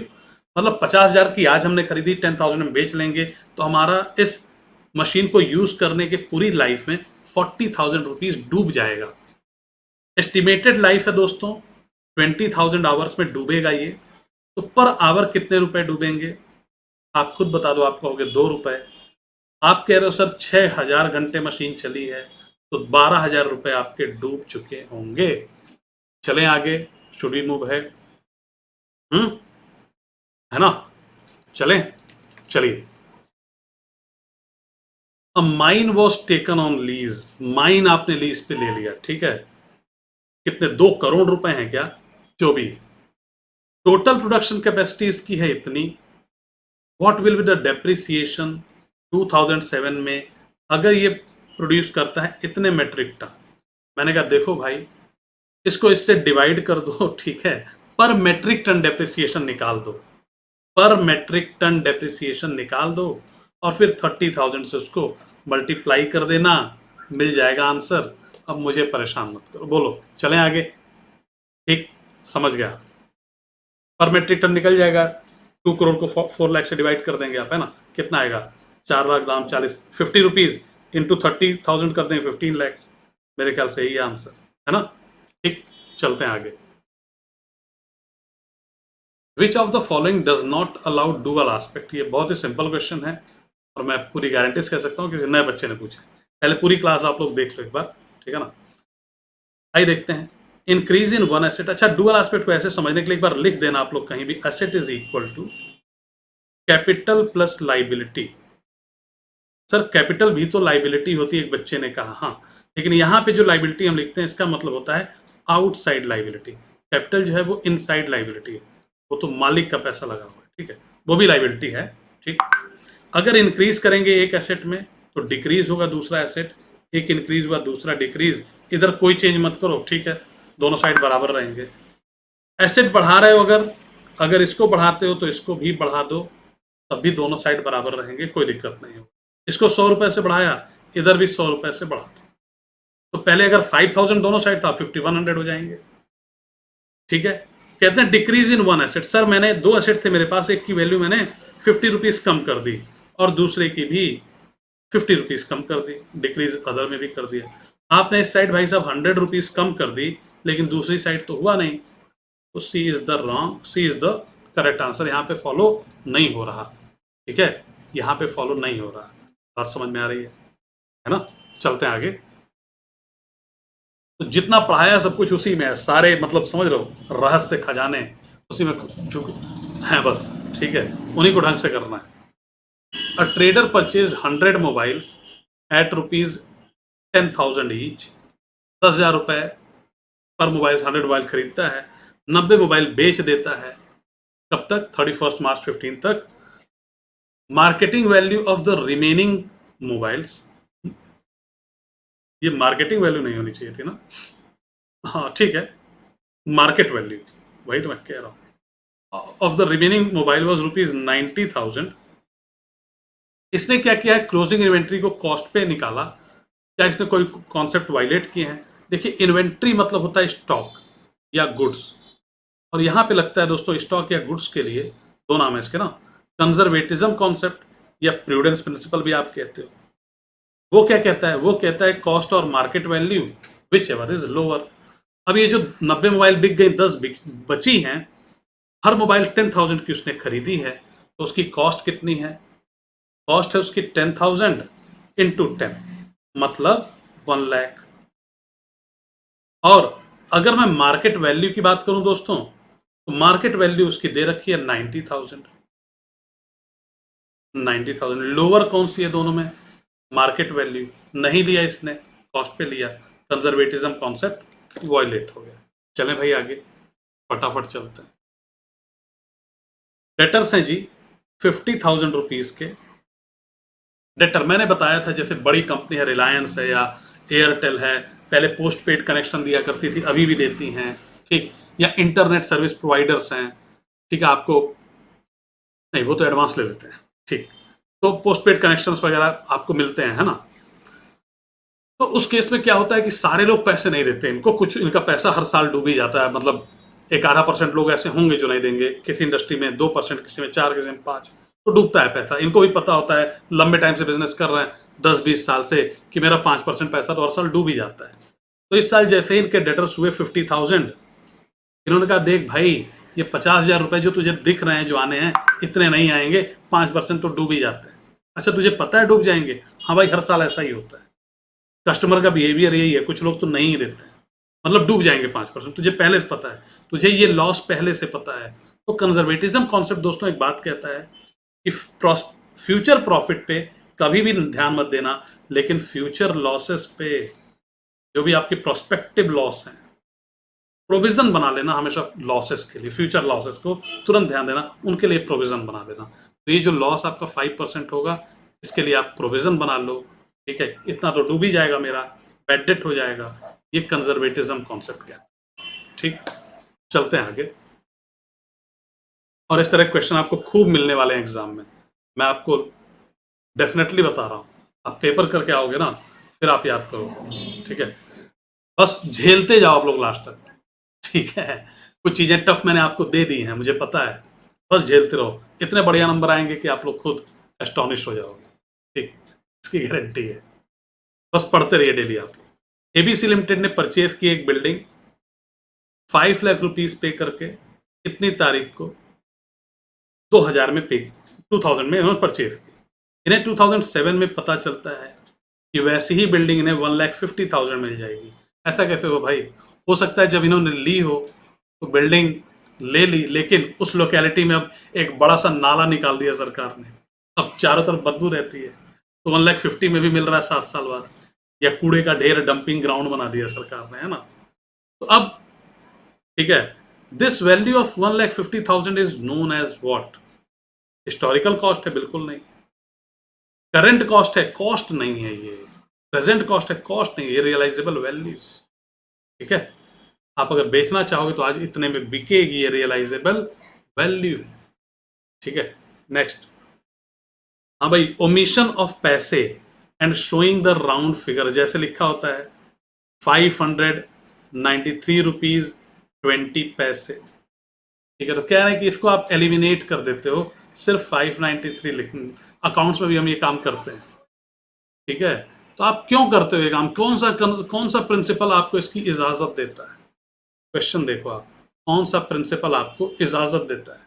मतलब 50,000 की आज हमने खरीदी, 10,000 में बेच लेंगे, तो हमारा इस मशीन को यूज करने के पूरी लाइफ में 40,000 रुपीज डूब जाएगा। एस्टिमेटेड लाइफ है दोस्तों 20,000 आवर्स में डूबेगा ये। तो पर आवर कितने रुपए डूबेंगे? आप खुद बता दो। आप कहोगे 2 रुपए। आप कह रहे हो सर 6,000 घंटे मशीन चली है, तो 12,000 रुपए आपके डूब चुके होंगे। चलें आगे, शुड वी मूव है, है ना? चलें, चलिए। अ mine was taken on lease. Mine आपने लीज पे ले लिया, ठीक है। कितने, 2 करोड़ रुपए हैं क्या? जो भी। टोटल प्रोडक्शन कैपेसिटी इसकी है इतनी। What will be the depreciation 2007 में अगर ये प्रोड्यूस करता है इतने मेट्रिक टन? मैंने कहा देखो भाई, इसको इससे डिवाइड कर दो, ठीक है, पर मेट्रिक टन डेप्रिसिएशन निकाल दो, पर मेट्रिक टन डेप्रिसिएशन निकाल दो, और फिर 30,000 से उसको मल्टीप्लाई कर देना, मिल जाएगा आंसर। अब मुझे परेशान मत करो, बोलो चलें आगे। ठीक, समझ गया। पर मेट्रिक टन निकल जाएगा। 2 करोड़ को 4 लाख से डिवाइड कर देंगे आप, है ना। कितना आएगा? 4 लाख दाम 40, 50 रुपीज इंटू 30,000 कर देंगे, 15 लैक्स। मेरे ख्याल से यही आंसर है ना। ठीक, चलते हैं आगे। विच of the following does not allow dual aspect. ये बहुत ही सिंपल क्वेश्चन है, और मैं पूरी गारंटी से कह सकता हूँ किसी नए बच्चे ने पूछा। पहले पूरी क्लास आप लोग देख लो एक बार, ठीक है ना। आइए देखते हैं। Increase in one asset. अच्छा, डुअल एस्पेक्ट को ऐसे समझने के लिए एक बार लिख देना आप लोग कहीं भी, asset is equal to capital plus liability. Sir capital भी तो लाइबिलिटी होती है, एक बच्चे ने कहा। हाँ, लेकिन यहाँ पे जो लाइबिलिटी हम लिखते हैं इसका मतलब होता है आउटसाइड लाइबिलिटी। कैपिटल जो है वो इनसाइड लाइबिलिटी है, वो तो मालिक का पैसा लगा हुआ है, ठीक है, वो भी लाइबिलिटी है। ठीक, अगर इंक्रीज करेंगे एक एसेट में तो डिक्रीज होगा दूसरा एसेट, एक इंक्रीज हुआ दूसरा डिक्रीज। इधर कोई चेंज मत करो, ठीक है, दोनों साइड बराबर रहेंगे। एसेट बढ़ा रहे हो, अगर इसको बढ़ाते हो तो इसको भी बढ़ा दो, तब भी दोनों साइड बराबर रहेंगे, कोई दिक्कत नहीं होगी। इसको 100 रुपए से बढ़ाया, इधर भी 100 रुपए से बढ़ा दो, तो पहले अगर 5000 दोनों साइड था, 5100 हो जाएंगे। ठीक है। कहते हैं decrease in one asset. Sir मैंने 2 एसेट थे मेरे पास, एक की वैल्यू मैंने 50 रुपीज कम कर दी और दूसरे की भी 50 रुपीज कम कर दी, डिक्रीज अदर में भी कर दिया। आपने इस साइड भाई साहब 100 रुपीज कम कर दी, लेकिन दूसरी साइड तो हुआ नहीं, तो C is the wrong, C is the correct answer. यहाँ पे फॉलो नहीं हो रहा। ठीक है, यहाँ पे फॉलो नहीं हो रहा। बात समझ में आ रही है ना? चलते हैं आगे। तो जितना पढ़ाया सब कुछ उसी में है, सारे मतलब समझ लो रहस्य खजाने उसी में हैं बस। ठीक है, उन्हीं को ढंग से करना है। A trader purchase 100 mobiles at ₹10,000 each. 10,000 रुपए पर मोबाइल, 100 मोबाइल खरीदता है, 90 मोबाइल बेच देता है। कब तक? 31 मार्च 15 तक। Marketing value of the remaining mobiles, ये मार्केटिंग वैल्यू नहीं होनी चाहिए थी ना? हाँ ठीक है, मार्केट वैल्यू, वही तो मैं कह रहा हूँ। Of the remaining mobile was ₹90,000। इसने क्या किया है? क्लोजिंग इन्वेंट्री को कॉस्ट पे निकाला। क्या इसने कोई कॉन्सेप्ट वायलेट किए हैं? देखिए, इन्वेंट्री मतलब होता है स्टॉक या गुड्स, और यहां पे लगता है दोस्तों स्टॉक या गुड्स के लिए दो नाम है इसके ना, कंजर्वेटिज्म कॉन्सेप्ट या प्रूडेंस प्रिंसिपल भी आप कहते हो। वो क्या कहता है? वो कहता है कॉस्ट और market value which ever is lower. अब ये जो 90 मोबाइल बिक गई, 10 बची हैं, हर मोबाइल 10,000 की उसने खरीदी है, तो उसकी कॉस्ट कितनी है? कॉस्ट है उसकी 10,000 इंटू 10, मतलब 1 लाख। और अगर मैं मार्केट वैल्यू की बात करूं दोस्तों, तो मार्केट वैल्यू उसकी दे रखी है 90,000। 90,000 लोअर कौन सी है दोनों में? मार्केट वैल्यू नहीं लिया इसने, कॉस्ट पे लिया, कंजर्वेटिज्म कॉन्सेप्ट वायलेट हो गया। चलें भाई आगे, फटाफट चलते हैं। डेटर्स हैं जी 50,000 रुपीज के। डेटर मैंने बताया था, जैसे बड़ी कंपनी है, रिलायंस है या एयरटेल है, पहले पोस्ट पेड कनेक्शन दिया करती थी, अभी भी देती हैं। ठीक, या इंटरनेट सर्विस प्रोवाइडर्स हैं। ठीक है, आपको नहीं, वो तो एडवांस ले लेते हैं। ठीक, तो पोस्ट पेड कनेक्शंस वगैरह आपको मिलते हैं, है ना? तो उस केस में क्या होता है कि सारे लोग पैसे नहीं देते इनको, कुछ इनका पैसा हर साल डूब ही जाता है। मतलब एक आधा % लोग ऐसे होंगे जो नहीं देंगे, किसी इंडस्ट्री में 2%, किसी में 4, किसी में 5, तो डूबता है पैसा। इनको भी पता होता है, लंबे टाइम से बिजनेस कर रहे हैं 10-20 साल से, कि मेरा 5% पैसा तो हर साल डूब ही जाता है। तो इस साल जैसे ही इनके डेटर्स हुए 50,000, इन्होंने कहा देख भाई, ये 50,000 रुपए जो तुझे दिख रहे हैं जो आने हैं, इतने नहीं आएंगे, 5% तो डूब ही जाते हैं। अच्छा, तुझे पता है डूब जाएंगे? हाँ भाई, हर साल ऐसा ही होता है। कस्टमर का बिहेवियर यही है, कुछ लोग तो नहीं ही देते हैं, मतलब डूब जाएंगे 5%, तुझे पहले से पता है, तुझे ये लॉस पहले से पता है। तो कंजर्वेटिज्म कॉन्सेप्ट दोस्तों एक बात कहता है कि फ्यूचर प्रॉफिट पे कभी भी ध्यान मत देना, लेकिन फ्यूचर लॉसेस पे, जो भी आपके प्रोस्पेक्टिव लॉस हैं, प्रोविजन बना लेना हमेशा लॉसेस के लिए। फ्यूचर लॉसेस को तुरंत ध्यान देना, उनके लिए प्रोविजन बना देना। तो ये जो लॉस आपका 5% होगा, इसके लिए आप प्रोविजन बना लो। ठीक है, इतना तो डूब ही जाएगा मेरा, बैड डेट हो जाएगा। ये कंजर्वेटिज्म कॉन्सेप्ट क्या है? ठीक, चलते हैं आगे। और इस तरह क्वेश्चन आपको खूब मिलने वाले हैं एग्जाम में, मैं आपको डेफिनेटली बता रहा हूं। आप पेपर करके आओगे ना, फिर आप याद करोगे। ठीक है, बस झेलते जाओ आप लोग लास्ट तक। ठीक है, कुछ चीजें टफ मैंने आपको दे दी हैं, मुझे पता है, बस झेलते रहो। इतने बढ़िया नंबर आएंगे कि आप लोग खुद एस्टॉनिश हो जाओगे। ठीक, इसकी गारंटी है। बस पढ़ते रहिए डेली आप लोग। एबीसी लिमिटेड ने परचेज की एक बिल्डिंग 5 लाख रुपीज पे करके कितनी तारीख को 2000 में पे 2000 में इन्होंने परचेज की। इन्हें 2007 में पता चलता है कि वैसी ही बिल्डिंग इन्हें 1,50,000 मिल जाएगी। ऐसा कैसे हो भाई? हो सकता है जब इन्होंने ली हो तो बिल्डिंग ले ली, लेकिन उस लोकेलिटी में अब एक बड़ा सा नाला निकाल दिया सरकार ने, अब चारों तरफ बदबू रहती है, तो 1,50,000 में भी मिल रहा है 7 साल बाद। या कूड़े का ढेर, डंपिंग ग्राउंड बना दिया सरकार ने, है ना? तो अब ठीक है, this value of 1,50,000 is known as what? Historical cost है? बिल्कुल नहीं। करंट कॉस्ट है? कॉस्ट नहीं है ये। प्रेजेंट कॉस्ट है, कॉस्ट नहीं है, रियलाइजेबल वैल्यू। ठीक है, आप अगर बेचना चाहोगे तो आज इतने में बिकेगी, ये रियलाइजेबल वैल्यू है। ठीक है, नेक्स्ट। हाँ भाई, ओमिशन ऑफ पैसे and showing the round figure, जैसे लिखा होता है 593 रुपीज 20 पैसे। ठीक है, तो क्या है कि इसको आप एलिमिनेट कर देते हो, सिर्फ 593 लिख। अकाउंट्स में भी हम ये काम करते हैं। ठीक है, तो आप क्यों करते हो ये काम? कौन सा प्रिंसिपल आपको इसकी इजाजत देता है? क्वेश्चन देखो आप, कौन सा प्रिंसिपल आपको इजाजत देता है?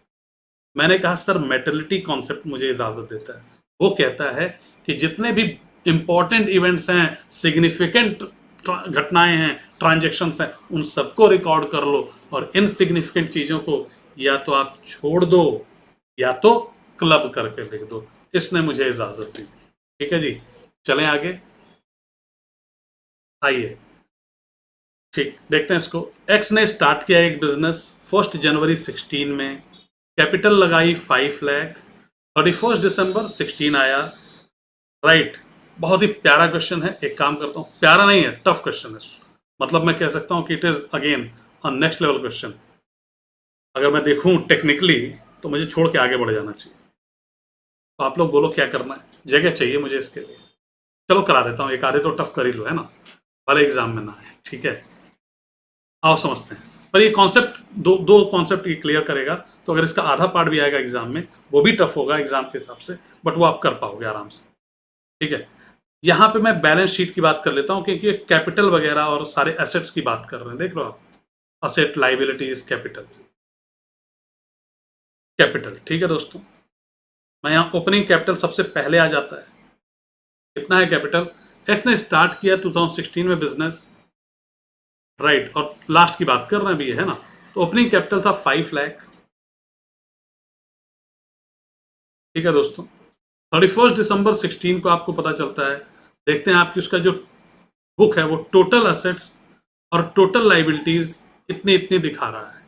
मैंने कहा सर मेटलिटी कॉन्सेप्ट मुझे इजाजत देता है। वो कहता है कि जितने भी इंपॉर्टेंट इवेंट्स हैं, सिग्निफिकेंट घटनाएं हैं, ट्रांजेक्शन्स हैं, उन सबको रिकॉर्ड कर लो और इनसिग्निफिकेंट चीजों को या तो आप छोड़ दो या तो क्लब करके लिख दो। इसने मुझे इजाजत दी। ठीक है जी, चलें आगे, आइए। ठीक, देखते हैं इसको। एक्स ने स्टार्ट किया एक बिजनेस 1 जनवरी 16 में, कैपिटल लगाई 5 लाख, 31 दिसंबर 16 आया। राइट, बहुत ही प्यारा क्वेश्चन है। एक काम करता हूं, प्यारा नहीं है, टफ क्वेश्चन है, मतलब मैं कह सकता हूं कि it is again a next level question. अगर मैं देखूं टेक्निकली तो मुझे छोड़ के आगे बढ़ जाना चाहिए। तो आप लोग बोलो क्या करना है, जगह चाहिए मुझे इसके लिए। चलो करा देता हूँ, एक आधे तो टफ कर ही लो, है ना, भले एग्जाम में ना आए। ठीक है, आओ समझते हैं। पर ये कॉन्सेप्ट, दो दो कॉन्सेप्ट ये क्लियर करेगा, तो अगर इसका आधा पार्ट भी आएगा एग्जाम में, वो भी टफ होगा एग्जाम के हिसाब से, बट वो आप कर पाओगे आराम से। ठीक है, यहां पे मैं बैलेंस शीट की बात कर लेता हूं, क्योंकि कैपिटल वगैरह और सारे एसेट्स की बात कर रहे हैं। देख लो आप, असेट, लाइबिलिटीज, कैपिटल, कैपिटल। ठीक है दोस्तों, मैं यहां ओपनिंग कैपिटल सबसे पहले आ जाता है। कितना है कैपिटल? एक्स ने स्टार्ट किया 2016 में बिजनेस, राइट, और लास्ट की बात कर रहे हैं अभी, है ना। तो ओपनिंग कैपिटल था 5 लाख। ठीक है दोस्तों, 31 दिसंबर 16 को आपको पता चलता है, देखते हैं आपकी उसका जो बुक है वो टोटल असेट्स और टोटल लाइबिलिटीज इतनी इतनी दिखा रहा है।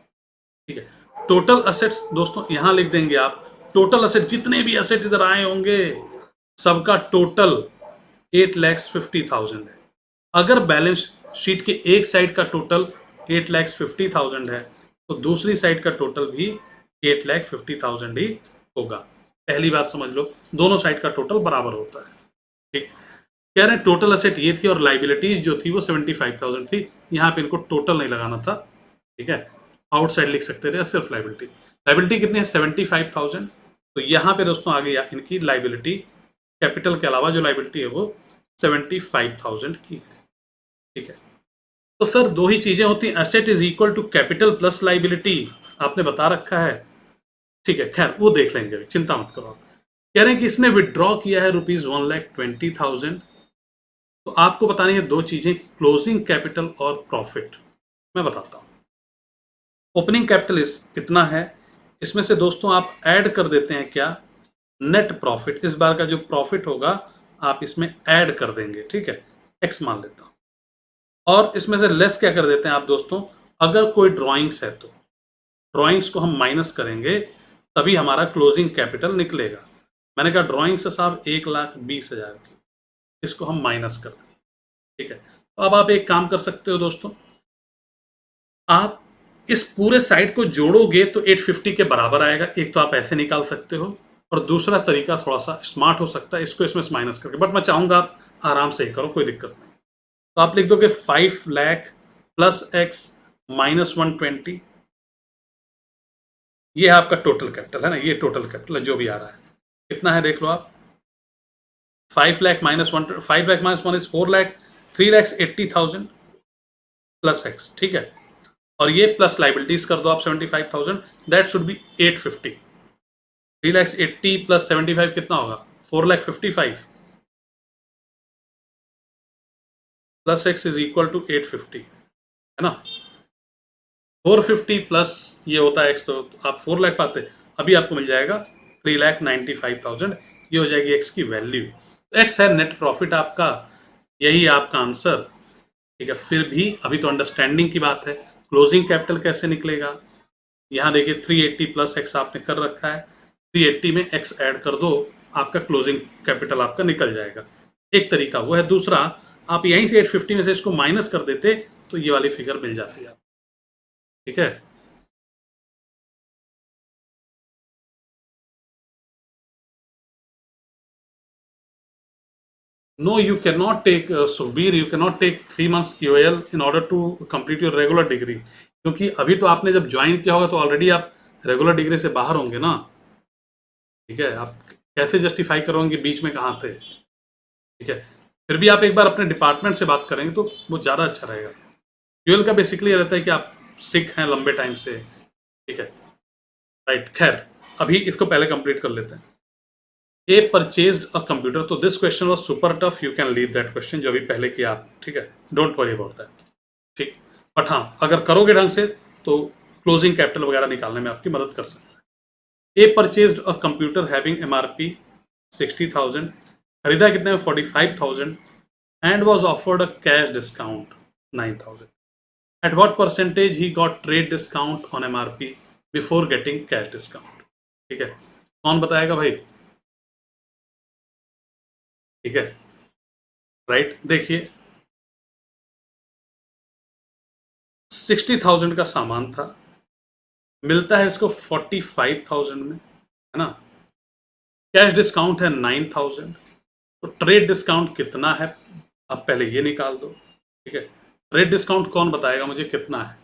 ठीक है, टोटल असेट्स दोस्तों यहां लिख देंगे आप, टोटल असेट जितने भी असेट इधर आए होंगे सबका टोटल 8,50,000 है। अगर बैलेंस शीट के एक साइड का टोटल 8,50,000 है, तो दूसरी साइड का टोटल भी 8,50,000 ही होगा। पहली बात समझ लो, दोनों साइड का टोटल बराबर होता है। ठीक, कह रहे हैं टोटल असेट ये थी और लाइबिलिटीज जो थी वो 75,000 थी। यहां पे इनको टोटल नहीं लगाना था। ठीक है, आउटसाइड लिख सकते थे सिर्फ लाइबिलिटी। लाइबिलिटी कितनी है? 75,000। तो यहां पे दोस्तों आ गया इनकी लाइबिलिटी, कैपिटल के अलावा जो लाइबिलिटी है वो 75,000 की है। ठीक है, तो सर दो ही चीजें होती हैं, asset is equal to capital plus liability, आपने बता रखा है। ठीक है, खैर वो देख लेंगे, चिंता मत करो आप। कह रहे हैं कि इसने विड्रॉ किया है ₹1,20,000। तो आपको बतानी है दो चीजें, क्लोजिंग कैपिटल और प्रॉफिट। मैं बताता हूं। ओपनिंग कैपिटल इतना है, इसमें से दोस्तों आप ऐड कर देते हैं क्या? Net profit. इस बार का जो प्रॉफिट होगा आप इसमें ऐड कर देंगे। ठीक है, एक्स मान लेता हूं, और इसमें से लेस क्या कर देते हैं आप दोस्तों? अगर कोई ड्रॉइंग्स है तो ड्रॉइंग्स को हम माइनस करेंगे, तभी हमारा क्लोजिंग कैपिटल निकलेगा। मैंने कहा ड्रॉइंग्स है साहब 1,20,000 की, इसको हम माइनस कर दें। ठीक है, तो अब आप एक काम कर सकते हो दोस्तों, आप इस पूरे साइड को जोड़ोगे तो 850 के बराबर आएगा। एक तो आप ऐसे निकाल सकते हो, और दूसरा तरीका थोड़ा सा स्मार्ट हो सकता है, इसको इसमें माइनस करके, बट मैं चाहूंगा आप आराम से ही करो, कोई दिक्कत नहीं। तो आप लिख दोगे 5 लाख प्लस एक्स माइनस 120। ये है आपका टोटल कैपिटल, है ना, ये टोटल कैपिटल है जो भी आ रहा है। कितना है देख लो आप, 5 lakh -1, 5 lakh -1 is 4 lakh, 3,80,000 plus x. ठीक है, और ये प्लस लाइबिलिटीज कर दो आप 75,000, दैट शुड बी 850। 3,80 प्लस 75 कितना होगा? 4,55 plus X is equal to 850, है ना। 450 प्लस ये होता है एक्स, तो आप 4 लाख पाते, अभी आपको मिल जाएगा 3,95,000। ये हो जाएगी एक्स की वैल्यू। एक्स है नेट प्रॉफिट आपका, यही आपका आंसर। ठीक है, फिर भी अभी तो अंडरस्टैंडिंग की बात है, क्लोजिंग कैपिटल कैसे निकलेगा? यहाँ देखिए 380 प्लस एक्स आपने कर रखा है, 380 में एक्स ऐड कर दो, आपका क्लोजिंग कैपिटल आपका निकल जाएगा। एक तरीका वो है, दूसरा आप यहीं से 850 में से इसको माइनस कर देते तो ये वाली फिगर मिल जाती है। ठीक है, No, you cannot take Sukhbir, you cannot take 3 months UAL in order to complete your regular degree. क्योंकि अभी तो आपने जब ज्वाइन किया होगा तो ऑलरेडी आप रेगुलर डिग्री से बाहर होंगे ना, ठीक है। आप कैसे जस्टिफाई करोगे बीच में कहाँ थे, ठीक है। फिर भी आप एक बार अपने डिपार्टमेंट से बात करेंगे तो वो ज़्यादा अच्छा रहेगा। यूएल का बेसिकली ये रहता है कि आप सिक हैं लंबे टाइम से, ठीक है, राइट। खैर, अभी इसको पहले कंप्लीट कर लेते हैं। ए परचेज्ड अ कंप्यूटर, तो this question was super tough, you can leave that question जो अभी पहले किया आप, ठीक है, डोंट वरी अबाउट दैट, ठीक। बट हाँ, अगर करोगे ढंग से तो क्लोजिंग कैपिटल वगैरह निकालने में आपकी मदद कर सकते हैं। A purchased a computer having MRP 60,000, खरीदा कितने में 45,000, and was offered a cash discount 9,000। At what percentage he got trade discount on MRP before getting cash discount, ठीक है। कौन बताएगा भाई, ठीक है, राइट। देखिए 60,000 का सामान था, मिलता है इसको 45,000 में, है ना। कैश डिस्काउंट है 9,000, तो ट्रेड डिस्काउंट कितना है आप पहले ये निकाल दो, ठीक है। ट्रेड डिस्काउंट कौन बताएगा मुझे कितना है,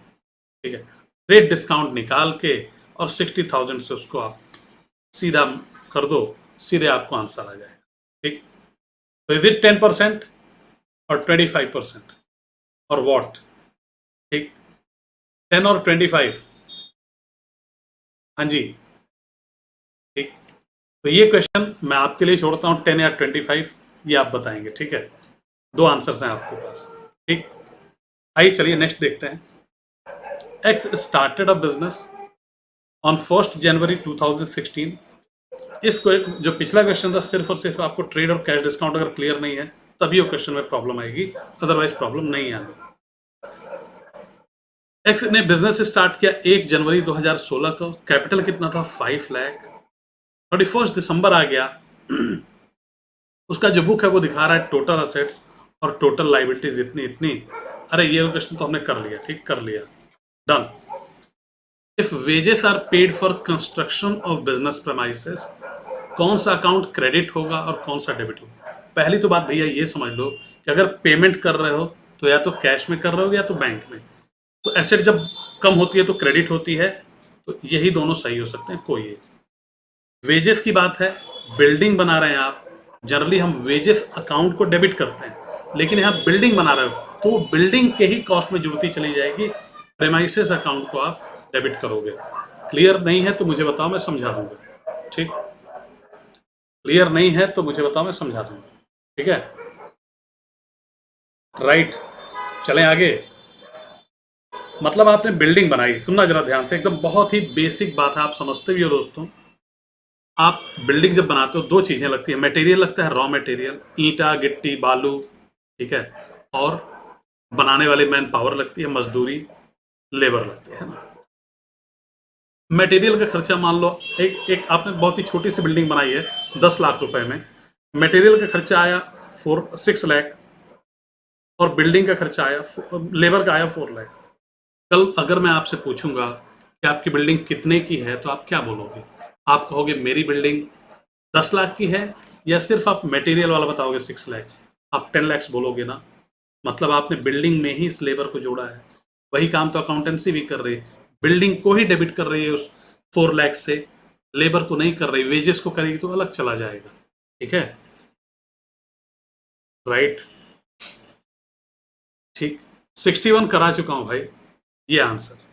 ठीक है। ट्रेड डिस्काउंट निकाल के और 60,000 से उसको आप सीधा कर दो, सीधे आपको आंसर आ जाएगा, ठीक। तो इज इट 10% और 25% और वॉट, ठीक, 10 और 25, हाँ जी, ठीक। तो ये क्वेश्चन मैं आपके लिए छोड़ता हूँ, 10 या 25 ये आप बताएंगे, ठीक है। दो आंसर्स हैं आपके पास, ठीक। आइए चलिए नेक्स्ट देखते हैं। X started a business on 1 जनवरी 2016। इसको जो पिछला क्वेश्चन था सिर्फ और सिर्फ आपको ट्रेड और कैश डिस्काउंट अगर क्लियर नहीं है तभी वो क्वेश्चन में प्रॉब्लम आएगी, अदरवाइज प्रॉब्लम नहीं आनी। एक्स ने बिजनेस स्टार्ट किया 1 जनवरी 2016 को, कैपिटल कितना था 5 लाख। 31 दिसंबर आ गया, उसका जो बुक है वो दिखा रहा है टोटल असेट्स और टोटल लाइबिलिटीज इतनी इतनी। अरे ये क्वेश्चन तो हमने कर लिया, ठीक, कर लिया, done. If wages are paid for construction of business premises, कौन सा अकाउंट क्रेडिट होगा और कौन सा डेबिट होगा। पहली तो बात भैया ये समझ लो कि अगर पेमेंट कर रहे हो तो या तो कैश में कर रहे हो या तो बैंक में, तो एसेट जब कम होती है तो क्रेडिट होती है, तो यही दोनों सही हो सकते हैं, कोई एक। वेजेस की बात है, बिल्डिंग बना रहे हैं आप, जनरली हम वेजेस अकाउंट को डेबिट करते हैं, लेकिन यहाँ बिल्डिंग बना रहे हो तो बिल्डिंग के ही कॉस्ट में जुड़ती चली जाएगी, प्रेमाइसेस अकाउंट को आप डेबिट करोगे। क्लियर नहीं है तो मुझे बताओ, मैं समझा दूंगा, ठीक। क्लियर नहीं है तो मुझे बताओ, मैं समझा दूंगा, ठीक है, राइट। चलें आगे। मतलब आपने बिल्डिंग बनाई, सुनना जरा ध्यान से, एकदम बहुत ही बेसिक बात है, आप समझते भी हो दोस्तों। आप बिल्डिंग जब बनाते हो दो चीजें लगती है, मटेरियल लगता है, रॉ मटेरियल, ईंटा गिट्टी बालू, ठीक है, और बनाने वाले मैन पावर लगती है, मजदूरी, लेबर लगती है ना। मटेरियल का खर्चा मान लो एक एक आपने बहुत ही छोटी सी बिल्डिंग बनाई है 10 लाख रुपए में, मटेरियल का खर्चा आया 6 लाख और बिल्डिंग का खर्चा आया, लेबर का आया 4 लाख। कल अगर मैं आपसे पूछूंगा कि आपकी बिल्डिंग कितने की है तो आप क्या बोलोगे। आप कहोगे मेरी बिल्डिंग 10 लाख की है, या सिर्फ आप मटेरियल वाला बताओगे 6 लाख, आप 10 लाख बोलोगे ना। मतलब आपने बिल्डिंग में ही इस लेबर को जोड़ा है। वही काम तो अकाउंटेंसी भी कर रही है, बिल्डिंग को ही डेबिट कर रही है उस 4 लाख से, लेबर को नहीं कर रही, वेजेस को करेगी तो अलग चला जाएगा, ठीक है, राइट, ठीक। 61 करा चुका हूं भाई, ये आंसर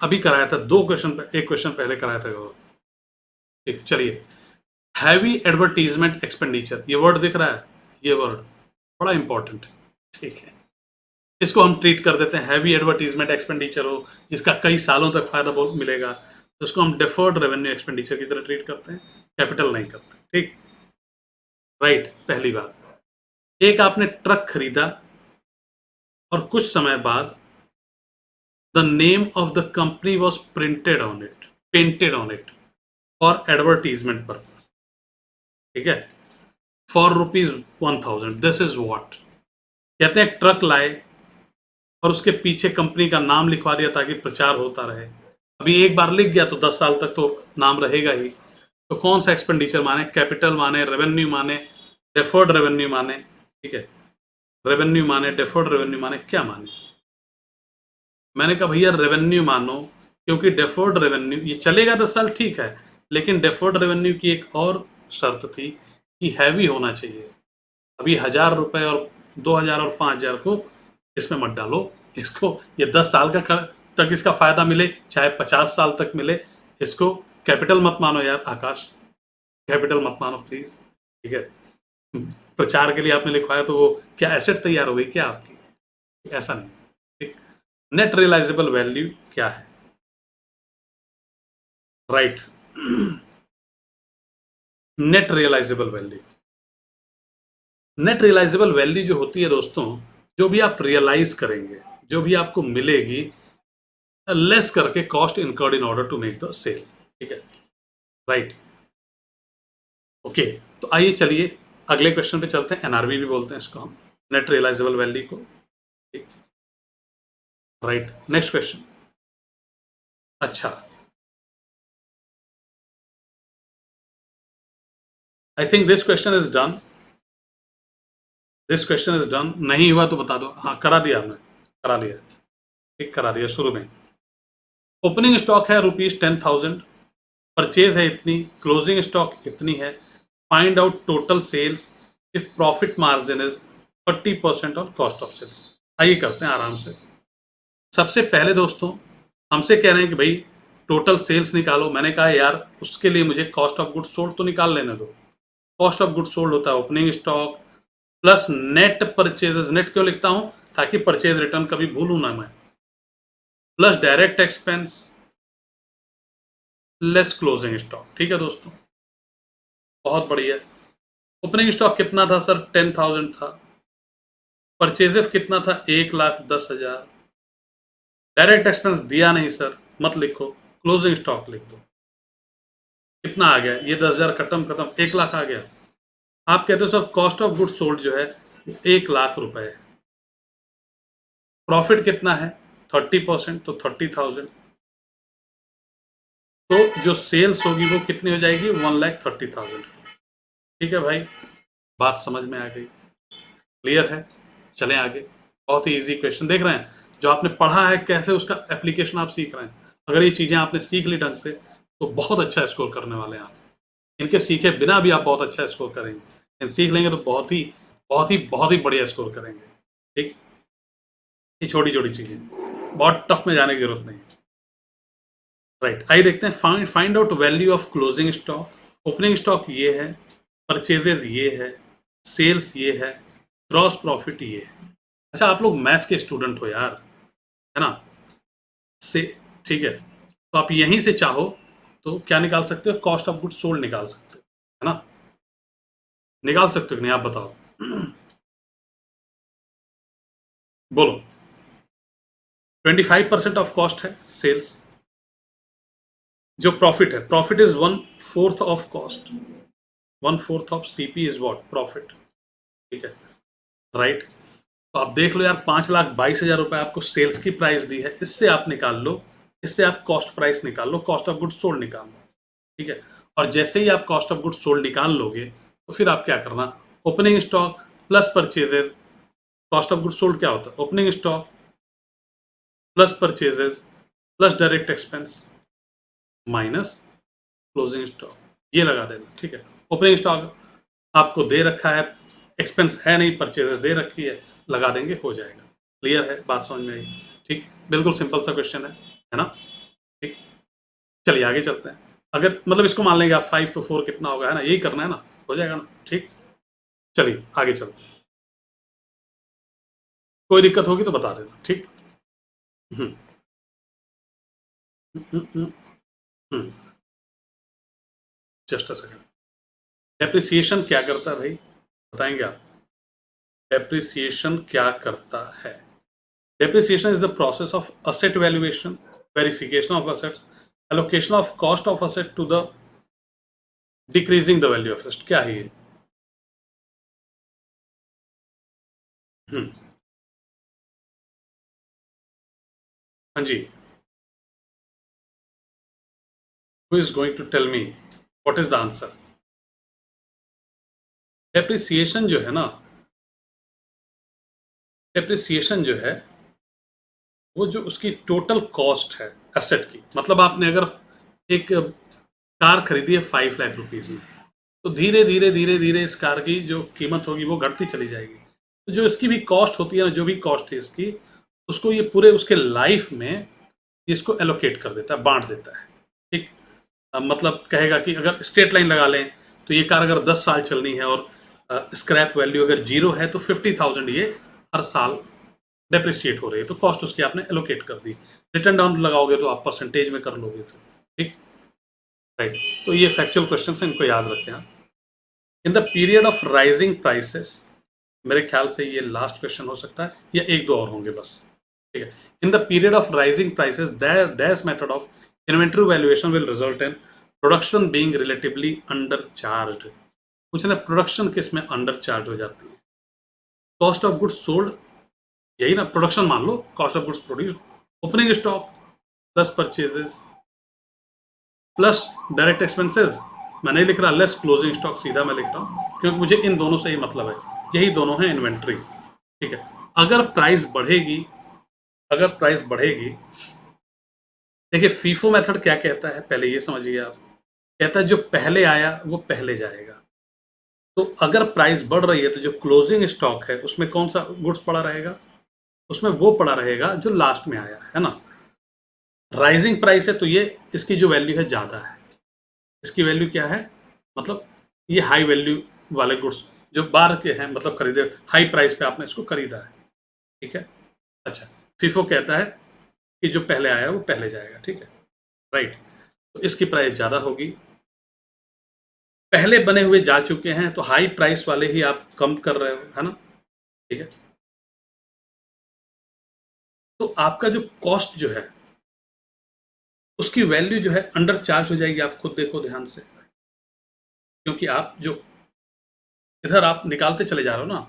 अभी कराया था, दो क्वेश्चन, एक क्वेश्चन पहले कराया था गौरव, ठीक। चलिए, हैवी एडवर्टीजमेंट एक्सपेंडिचर, ये वर्ड दिख रहा है, ये वर्ड बड़ा इंपॉर्टेंट, ठीक है। इसको हम ट्रीट कर देते हैं, हैवी एडवर्टीजमेंट एक्सपेंडिचर हो जिसका कई सालों तक फायदा बहुत मिलेगा तो उसको हम डिफर्ड रेवेन्यू एक्सपेंडिचर की तरह ट्रीट करते हैं, कैपिटल नहीं करते, ठीक, राइट। पहली बात, एक आपने ट्रक खरीदा और कुछ समय बाद the name of the company was printed on it, painted on it for advertisement purpose, ठीक है, फॉर ₹1,000, दिस इज वॉट। कहते हैं ट्रक लाए और उसके पीछे कंपनी का नाम लिखवा दिया ताकि प्रचार होता रहे। अभी एक बार लिख गया तो 10 साल तक तो नाम रहेगा ही, तो कौन सा एक्सपेंडिचर माने, कैपिटल माने, रेवेन्यू माने, डेफर्ड रेवेन्यू माने, ठीक है, रेवेन्यू माने, डेफर्ड रेवेन्यू माने, क्या माने? मैंने कहा भैया रेवेन्यू मानो, क्योंकि डेफर्ड रेवेन्यू ये चलेगा 10 साल ठीक है, लेकिन डेफर्ड रेवेन्यू की एक और शर्त थी कि हैवी होना चाहिए। अभी 1,000 रुपए और 2,000 और 5,000 को इसमें मत डालो, इसको ये 10 साल तक इसका फायदा मिले, चाहे 50 साल तक मिले, इसको कैपिटल मत मानो यार आकाश, कैपिटल मत मानो प्लीज, ठीक है। प्रचार के लिए आपने लिखवाया तो वो क्या एसेट तैयार हो गई क्या आपकी? ऐसा नहीं, ठीक। नेट रियलाइजेबल वैल्यू क्या है? Right, net realisable value, net realisable value जो होती है दोस्तों, जो भी आप रियलाइज करेंगे, जो भी आपको मिलेगी, लेस करके cost incurred in order to make the sale, ठीक है, राइट, ओके। तो आइए चलिए अगले क्वेश्चन पे चलते हैं, एनआरवी भी बोलते हैं इसको हम, नेट रियलाइजेबल वैल्यू को, ठीक, राइट। नेक्स्ट क्वेश्चन, अच्छा, I think this question is done, this question is done, नहीं हुआ तो बता दो, हाँ करा दिया हमने, करा लिया, ठीक, करा दिया शुरू में। ओपनिंग स्टॉक है ₹10,000, परचेज है इतनी, क्लोजिंग स्टॉक इतनी है, find out total sales if profit margin is 30% on cost of sales. आइए करते हैं आराम से। सबसे पहले दोस्तों हमसे कह रहे हैं कि भाई टोटल सेल्स निकालो, मैंने कहा यार उसके लिए मुझे कॉस्ट ऑफ गुड्स सोल्ड तो निकाल लेने दो। कॉस्ट ऑफ गुड्स सोल्ड होता है opening stock plus net purchases, net क्यों लिखता हूं, ताकि परचेज रिटर्न कभी भूलूं ना मैं, plus direct expense less closing stock, ठीक है दोस्तों, बहुत बढ़िया। ओपनिंग स्टॉक कितना था सर? 10,000 था। परचेजेस कितना था? 1,10,000। डायरेक्ट एक्सपेंस दिया नहीं सर, मत लिखो, क्लोजिंग स्टॉक लिख दो। कितना आ गया ये? 10,000 खत्म खत्म, 1,00,000 आ गया। आप कहते हो sir cost of goods sold जो है 1,00,000 रुपए है, प्रॉफिट कितना है? 30%, तो 30,000। तो जो सेल्स होगी वो कितनी हो जाएगी? 1,30,000। ठीक है भाई, बात समझ में आ गई, क्लियर है? चलें आगे। बहुत ही इजी क्वेश्चन, देख रहे हैं जो आपने पढ़ा है कैसे उसका एप्लीकेशन आप सीख रहे हैं। अगर ये चीजें आपने सीख ली ढंग से तो बहुत अच्छा स्कोर करने वाले हैं आप। इनके सीखे बिना भी आप बहुत अच्छा स्कोर करेंगे, इन सीख लेंगे तो बहुत ही बहुत ही बहुत ही बढ़िया स्कोर करेंगे, ठीक। ये छोटी छोटी चीजें, बहुत टफ में जाने की जरूरत नहीं है। राइट, आइए देखते हैं, find out value of closing stock. Opening stock ये है, परचेजेज ये है, सेल्स ये है, ग्रॉस प्रॉफिट ये है। अच्छा आप लोग मैथ्स के स्टूडेंट हो यार, है ना? से ठीक है, तो आप यहीं से चाहो तो क्या निकाल सकते हो? कॉस्ट ऑफ गुड्स सोल्ड निकाल सकते हो, है ना? निकाल सकते हो कि नहीं आप बताओ? बोलो। 25% ऑफ कॉस्ट है सेल्स, जो प्रॉफिट है, profit is 1/4 of cost, 1/4 of CP is what? Profit, ठीक है, राइट। तो आप देख लो यार, 5,22,000 रुपए आपको सेल्स की प्राइस दी है, इससे आप निकाल लो, इससे आप कॉस्ट प्राइस निकाल लो, कॉस्ट ऑफ गुड्स सोल्ड निकाल लो, ठीक है। और जैसे ही आप कॉस्ट ऑफ गुड्स सोल्ड निकाल लोगे तो फिर आप क्या करना, opening stock plus purchases, cost of goods sold क्या होता है? Opening stock plus purchases plus direct expense minus closing stock, ये लगा देना, ठीक है। ओपनिंग स्टॉक आपको दे रखा है, एक्सपेंस है नहीं, परचेजेस दे रखी है, लगा देंगे, हो जाएगा। क्लियर है? बात समझ में आई? ठीक, बिल्कुल सिंपल सा क्वेश्चन है ना? ठीक, चलिए आगे चलते हैं। अगर मतलब इसको मान लेंगे आप 5 तो 4 कितना होगा, है ना? यही करना है ना, हो जाएगा ना? ठीक, चलिए आगे चलते हैं। कोई दिक्कत होगी तो बता देना, ठीक। हम्म जस्ट अ सेकंड, डेप्रिसिएशन क्या करता है भाई, बताएंगे आप? डेप्रिसिएशन क्या करता है? Depreciation is the process of asset valuation, verification of assets, allocation of cost of asset to the decreasing the value of asset। क्या है ये? हम्म, हाँ जी, who is going to tell me what is the answer? Depreciation जो है ना, depreciation जो है वो जो उसकी टोटल कॉस्ट है एसेट की, मतलब आपने अगर एक कार खरीदी है 5 लाख रुपीज में, तो धीरे धीरे धीरे धीरे इस कार की जो कीमत होगी वो घटती चली जाएगी। तो जो इसकी भी कॉस्ट होती है ना, जो भी कॉस्ट है इसकी, उसको ये पूरे उसके लाइफ में इसको एलोकेट कर देता है, बांट देता है। ठीक, मतलब कहेगा कि अगर स्ट्रेट लाइन लगा लें तो ये कार अगर 10 साल चलनी है और स्क्रैप वैल्यू अगर 0 है तो 50,000 ये हर साल डेप्रिशिएट हो रही है, तो कॉस्ट उसकी आपने एलोकेट कर दी। रिटर्न डाउन लगाओगे तो आप परसेंटेज में कर लोगे फिर। ठीक, राइट। तो ये फैक्चुअल क्वेश्चन है, इनको याद रखें आप। In the period of rising prices, मेरे ख्याल से ये लास्ट क्वेश्चन हो सकता है, या एक दो और होंगे बस। ठीक है। In the period of rising prices dash method of inventory valuation will result in production being relatively under charge. कुछ ना, प्रोडक्शन किस में अंडर चार्ज हो जाती है? कॉस्ट ऑफ गुड्स सोल्ड, यही ना प्रोडक्शन मान लो, cost of goods produced, opening stock plus purchases plus direct expenses. मैं नहीं लिख रहा लेस क्लोजिंग स्टॉक, सीधा मैं लिख रहा हूँ क्योंकि मुझे इन दोनों से ही मतलब है, यही दोनों हैं इन्वेंट्री। ठीक है। अगर प्राइस बढ़ेगी, अगर प्राइस बढ़ेगी, देखिए फीफो मेथड क्या कहता है, पहले ये समझिए आप। कहता है जो पहले आया वो पहले जाएगा। तो अगर प्राइस बढ़ रही है तो जो क्लोजिंग स्टॉक है उसमें कौन सा गुड्स पड़ा रहेगा? उसमें वो पड़ा रहेगा जो लास्ट में आया है ना। राइजिंग प्राइस है तो ये इसकी जो वैल्यू है ज़्यादा है। इसकी वैल्यू क्या है? मतलब ये हाई वैल्यू वाले गुड्स जो बाहर के हैं, मतलब खरीदे हाई प्राइस पे आपने इसको खरीदा है। ठीक है। अच्छा, फीफो कहता है कि जो पहले आया वो पहले जाएगा। ठीक है, राइट। तो इसकी प्राइस ज़्यादा होगी, पहले बने हुए जा चुके हैं तो हाई प्राइस वाले ही आप कम कर रहे हो, है ना। ठीक है। तो आपका जो कॉस्ट जो है उसकी वैल्यू जो है अंडर चार्ज हो जाएगी। आप खुद देखो ध्यान से, क्योंकि आप जो इधर आप निकालते चले जा रहे हो ना,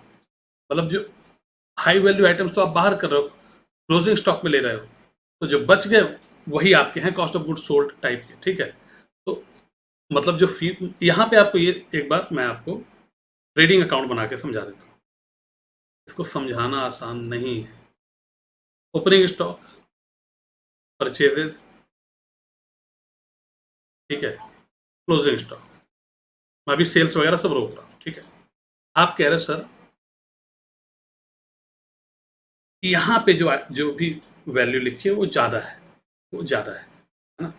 मतलब जो हाई वैल्यू आइटम्स तो आप बाहर कर रहे हो, क्लोजिंग स्टॉक में ले रहे हो, तो जो बच गए वही आपके हैं cost of goods sold type के। ठीक है। तो मतलब जो फी, यहाँ पे आपको ये एक बार मैं आपको ट्रेडिंग अकाउंट बना के समझा देता हूँ, इसको समझाना आसान नहीं है। ओपनिंग स्टॉक, परचेजेस, ठीक है, क्लोजिंग स्टॉक, मैं अभी सेल्स वगैरह सब रोक रहा हूँ। ठीक है। आप कह रहे सर यहाँ पे जो भी वैल्यू लिखी है वो ज़्यादा है, वो ज़्यादा है ना।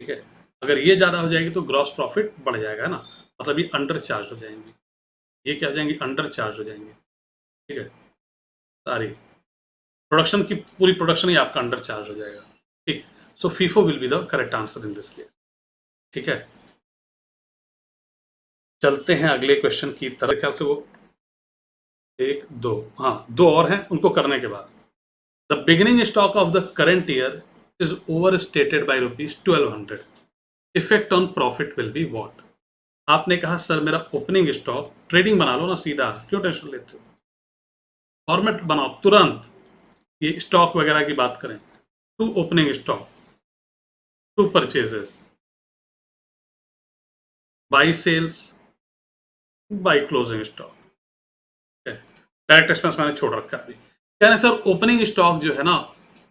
ठीक है। अगर ये ज़्यादा हो जाएगी तो ग्रॉस प्रॉफिट बढ़ जाएगा, है ना, मतलब ये अंडर चार्ज हो जाएंगे, ये क्या हो जाएंगे? अंडर चार्ज हो जाएंगे। ठीक है। सारी प्रोडक्शन की पूरी प्रोडक्शन ही आपका अंडर चार्ज हो जाएगा। ठीक। So FIFO will be the correct answer in this case. ठीक है। चलते हैं अगले क्वेश्चन की तरफ। ख्याल से वो एक दो, हाँ दो और हैं, उनको करने के बाद the beginning stock of the current year is over stated by ₹1200, effect on profit will be what? आपने कहा सर मेरा ओपनिंग स्टॉक, ट्रेडिंग बना लो ना सीधा, क्यों टेंशन लेते हो? फॉर्मेट बनाओ तुरंत, ये स्टॉक वगैरह की बात करें। To opening stock, to purchases, by sales, by closing stock. Direct expense मैंने छोड़ रखा है अभी। कह रहे सर ओपनिंग स्टॉक जो है ना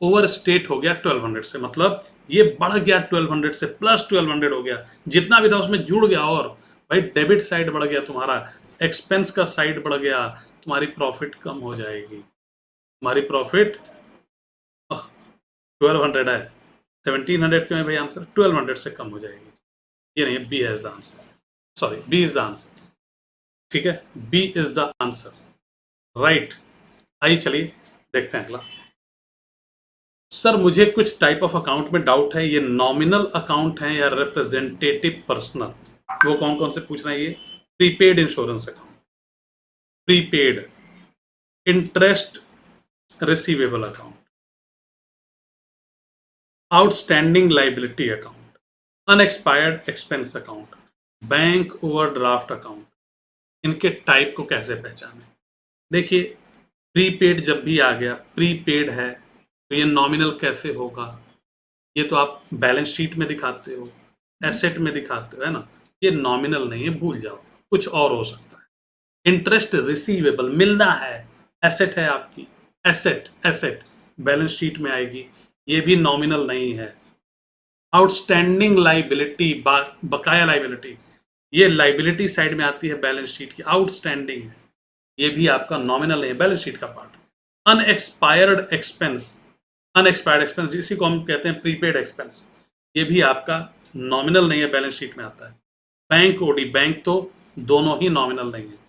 ओवर स्टेट हो गया 1200 से, मतलब ये बढ़ गया 1200 से, प्लस 1200 हो गया, जितना भी था उसमें जुड़ गया, और भाई डेबिट साइड बढ़ गया तुम्हारा, एक्सपेंस का साइड बढ़ गया, तुम्हारी प्रॉफिट कम हो जाएगी। तुम्हारी प्रॉफिट 1200 है, 1700 क्यों है भाई आंसर? 1200 से कम हो जाएगी। ये नहीं है, B is the answer, sorry B is the answer. ठीक है, B is the answer, right. आइए चलिए देखते हैं अगला। सर मुझे कुछ टाइप ऑफ अकाउंट में डाउट है, ये नॉमिनल अकाउंट है या रिप्रेजेंटेटिव पर्सनल? वो कौन कौन से पूछ रहे हैं? ये prepaid insurance account, prepaid interest receivable account, outstanding liability account, unexpired expense account, bank overdraft account, इनके टाइप को कैसे पहचानें? देखिए प्रीपेड जब भी आ गया, प्रीपेड है तो ये नॉमिनल कैसे होगा? ये तो आप बैलेंस शीट में दिखाते हो, एसेट में दिखाते हो, है ना, ये नॉमिनल नहीं है, भूल जाओ, कुछ और हो सकता है। इंटरेस्ट रिसीवेबल मिलना है, एसेट है आपकी, एसेट एसेट बैलेंस शीट में आएगी, ये भी नॉमिनल नहीं है। आउटस्टैंडिंग लाइबिलिटी, बकाया लाइबिलिटी, ये लाइबिलिटी साइड में आती है बैलेंस शीट की, आउटस्टैंडिंग है, ये भी आपका नॉमिनल नहीं है, बैलेंस शीट का part. Unexpired expense, unexpired expense जिसी को हम कहते हैं प्रीपेड एक्सपेंस, ये भी आपका नॉमिनल नहीं है, बैलेंस शीट में आता है। बैंक ओडी, बैंक तो दोनों ही नॉमिनल नहीं है।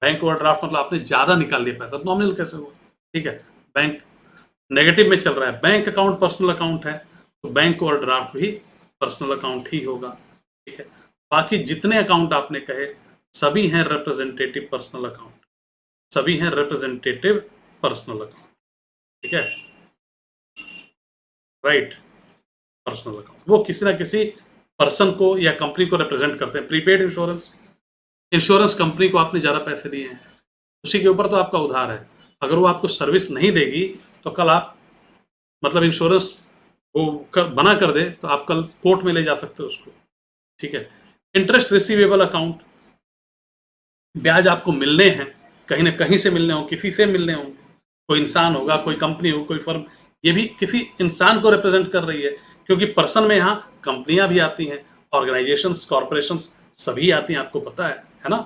बैंक ओवरड्राफ्ट मतलब आपने ज्यादा निकाल लिया पैसा, नॉमिनल कैसे हुआ? ठीक है, बैंक नेगेटिव में चल रहा है। बैंक अकाउंट पर्सनल अकाउंट है, तो बैंक ओवरड्राफ्ट भी पर्सनल अकाउंट ही होगा। ठीक है, बाकी जितने अकाउंट आपने कहे सभी हैं रिप्रेजेंटेटिव पर्सनल अकाउंट, सभी हैं रिप्रेजेंटेटिव पर्सनल अकाउंट। ठीक है, राइट, पर्सनल अकाउंट वो किसी ना किसी पर्सन को या कंपनी को रिप्रेजेंट करते हैं। प्रीपेड इंश्योरेंस, इंश्योरेंस कंपनी को आपने ज़्यादा पैसे दिए हैं, उसी के ऊपर तो आपका उधार है। अगर वो आपको सर्विस नहीं देगी तो कल आप मतलब इंश्योरेंस वो बना कर दे तो आप कल कोर्ट में ले जा सकते हो उसको। ठीक है, इंटरेस्ट रिसीवेबल अकाउंट, ब्याज आपको मिलने हैं, कहीं ना कहीं से मिलने होंगे, किसी से मिलने होंगे, कोई इंसान होगा, कोई कंपनी हो, कोई फर्म, ये भी किसी इंसान को रिप्रेजेंट कर रही है, क्योंकि पर्सन में यहाँ कंपनियां भी आती हैं, ऑर्गेनाइजेशंस, कॉर्पोरेशंस सभी आती हैं, आपको पता है ना,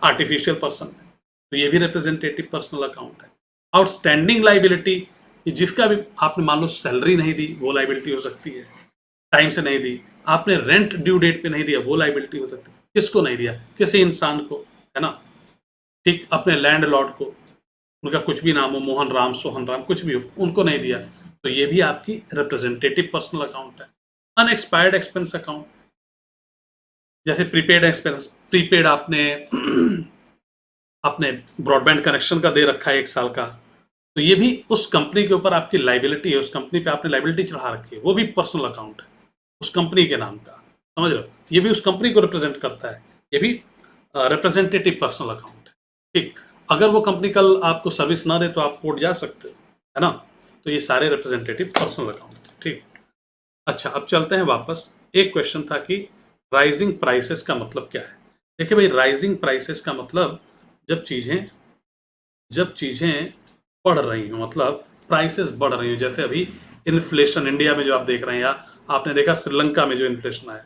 आर्टिफिशियल पर्सन में, तो ये भी रिप्रेजेंटेटिव पर्सनल अकाउंट है। आउटस्टैंडिंग लाइबिलिटी, जिसका भी आपने मान लो सैलरी नहीं दी, वो लाइबिलिटी हो सकती है। टाइम से नहीं दी, आपने रेंट ड्यू डेट पे नहीं दिया, वो लाइबिलिटी हो सकती है। किसको नहीं दिया? किसी इंसान को, है ना, ठीक, अपने लैंड लॉर्ड को, उनका कुछ भी नाम हो, मोहन राम, सोहन राम, कुछ भी हो, उनको नहीं दिया, तो ये भी आपकी रिप्रेजेंटेटिव पर्सनल अकाउंट है। अनएक्सपायर्ड एक्सपेंस अकाउंट, जैसे प्रीपेड एक्सपेंस, प्रीपेड आपने अपने ब्रॉडबैंड कनेक्शन का दे रखा है 1 साल का, तो ये भी उस कंपनी के ऊपर आपकी लाइबिलिटी है, उस कंपनी पे आपने लाइबिलिटी चढ़ा रखी है, वो भी पर्सनल अकाउंट है उस कंपनी के नाम का, समझ रहे हो, ये भी उस कंपनी को रिप्रेजेंट करता है, ये भी रिप्रेजेंटेटिव पर्सनल अकाउंट है। ठीक, अगर वो कंपनी कल आपको सर्विस ना दे तो आप कोर्ट जा सकते हो, है ना, तो ये सारे रिप्रेजेंटेटिव पर्सनल अकाउंट थे। ठीक, अच्छा, अब चलते हैं वापस। एक क्वेश्चन था कि राइजिंग प्राइसेस का मतलब क्या है। देखिए भाई, राइजिंग प्राइसेस का मतलब जब चीजें बढ़ रही हो, मतलब प्राइसेस बढ़ रही हो, जैसे अभी इन्फ्लेशन इंडिया में जो आप देख रहे हैं, या आपने देखा श्रीलंका में जो इन्फ्लेशन आया,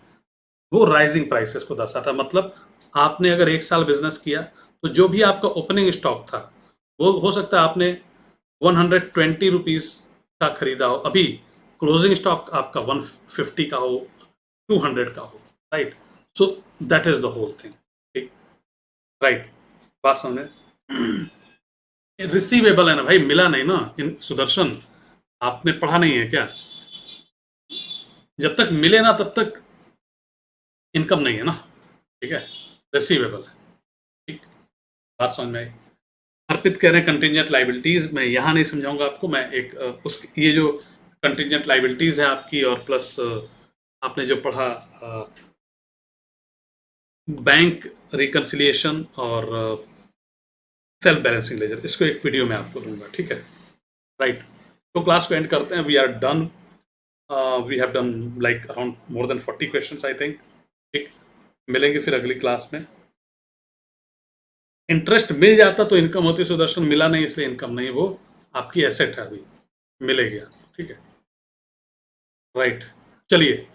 वो राइजिंग प्राइसेस को दर्शाता है। मतलब आपने अगर 1 साल बिजनेस किया तो जो भी आपका ओपनिंग स्टॉक था, वो हो सकता है आपने 120 रुपीज का खरीदा हो, अभी क्लोजिंग स्टॉक आपका 150 का हो, 200 का हो, right, so that is the whole thing. ठीक, राइट, बात समझे? रिसीवेबल है ना भाई, मिला नहीं ना, इन सुदर्शन, आपने पढ़ा नहीं है क्या? जब तक मिले ना तब तक इनकम नहीं है ना। ठीक है, रिसीवेबल है। ठीक, बात समझ में आई? अर्पित कह रहे हैं कंटिजेंट लाइबिलिटीज, मैं यहाँ नहीं समझाऊंगा आपको, मैं एक उस ये जो कंटिजेंट लाइबिलिटीज है आपकी, और प्लस आपने जो पढ़ा बैंक रिकन्सिलिएशन और सेल्फ बैलेंसिंग लेजर, इसको एक वीडियो में आपको दूंगा। ठीक है, राइट, तो क्लास को एंड करते हैं। We are done, we have done like around more than 40 questions I think. ठीक, मिलेंगे फिर अगली क्लास में। इंटरेस्ट मिल जाता तो इनकम होती, सुदर्शन मिला नहीं इसलिए इनकम नहीं, वो आपकी एसेट है, अभी मिलेगी। ठीक है, राइट, चलिए।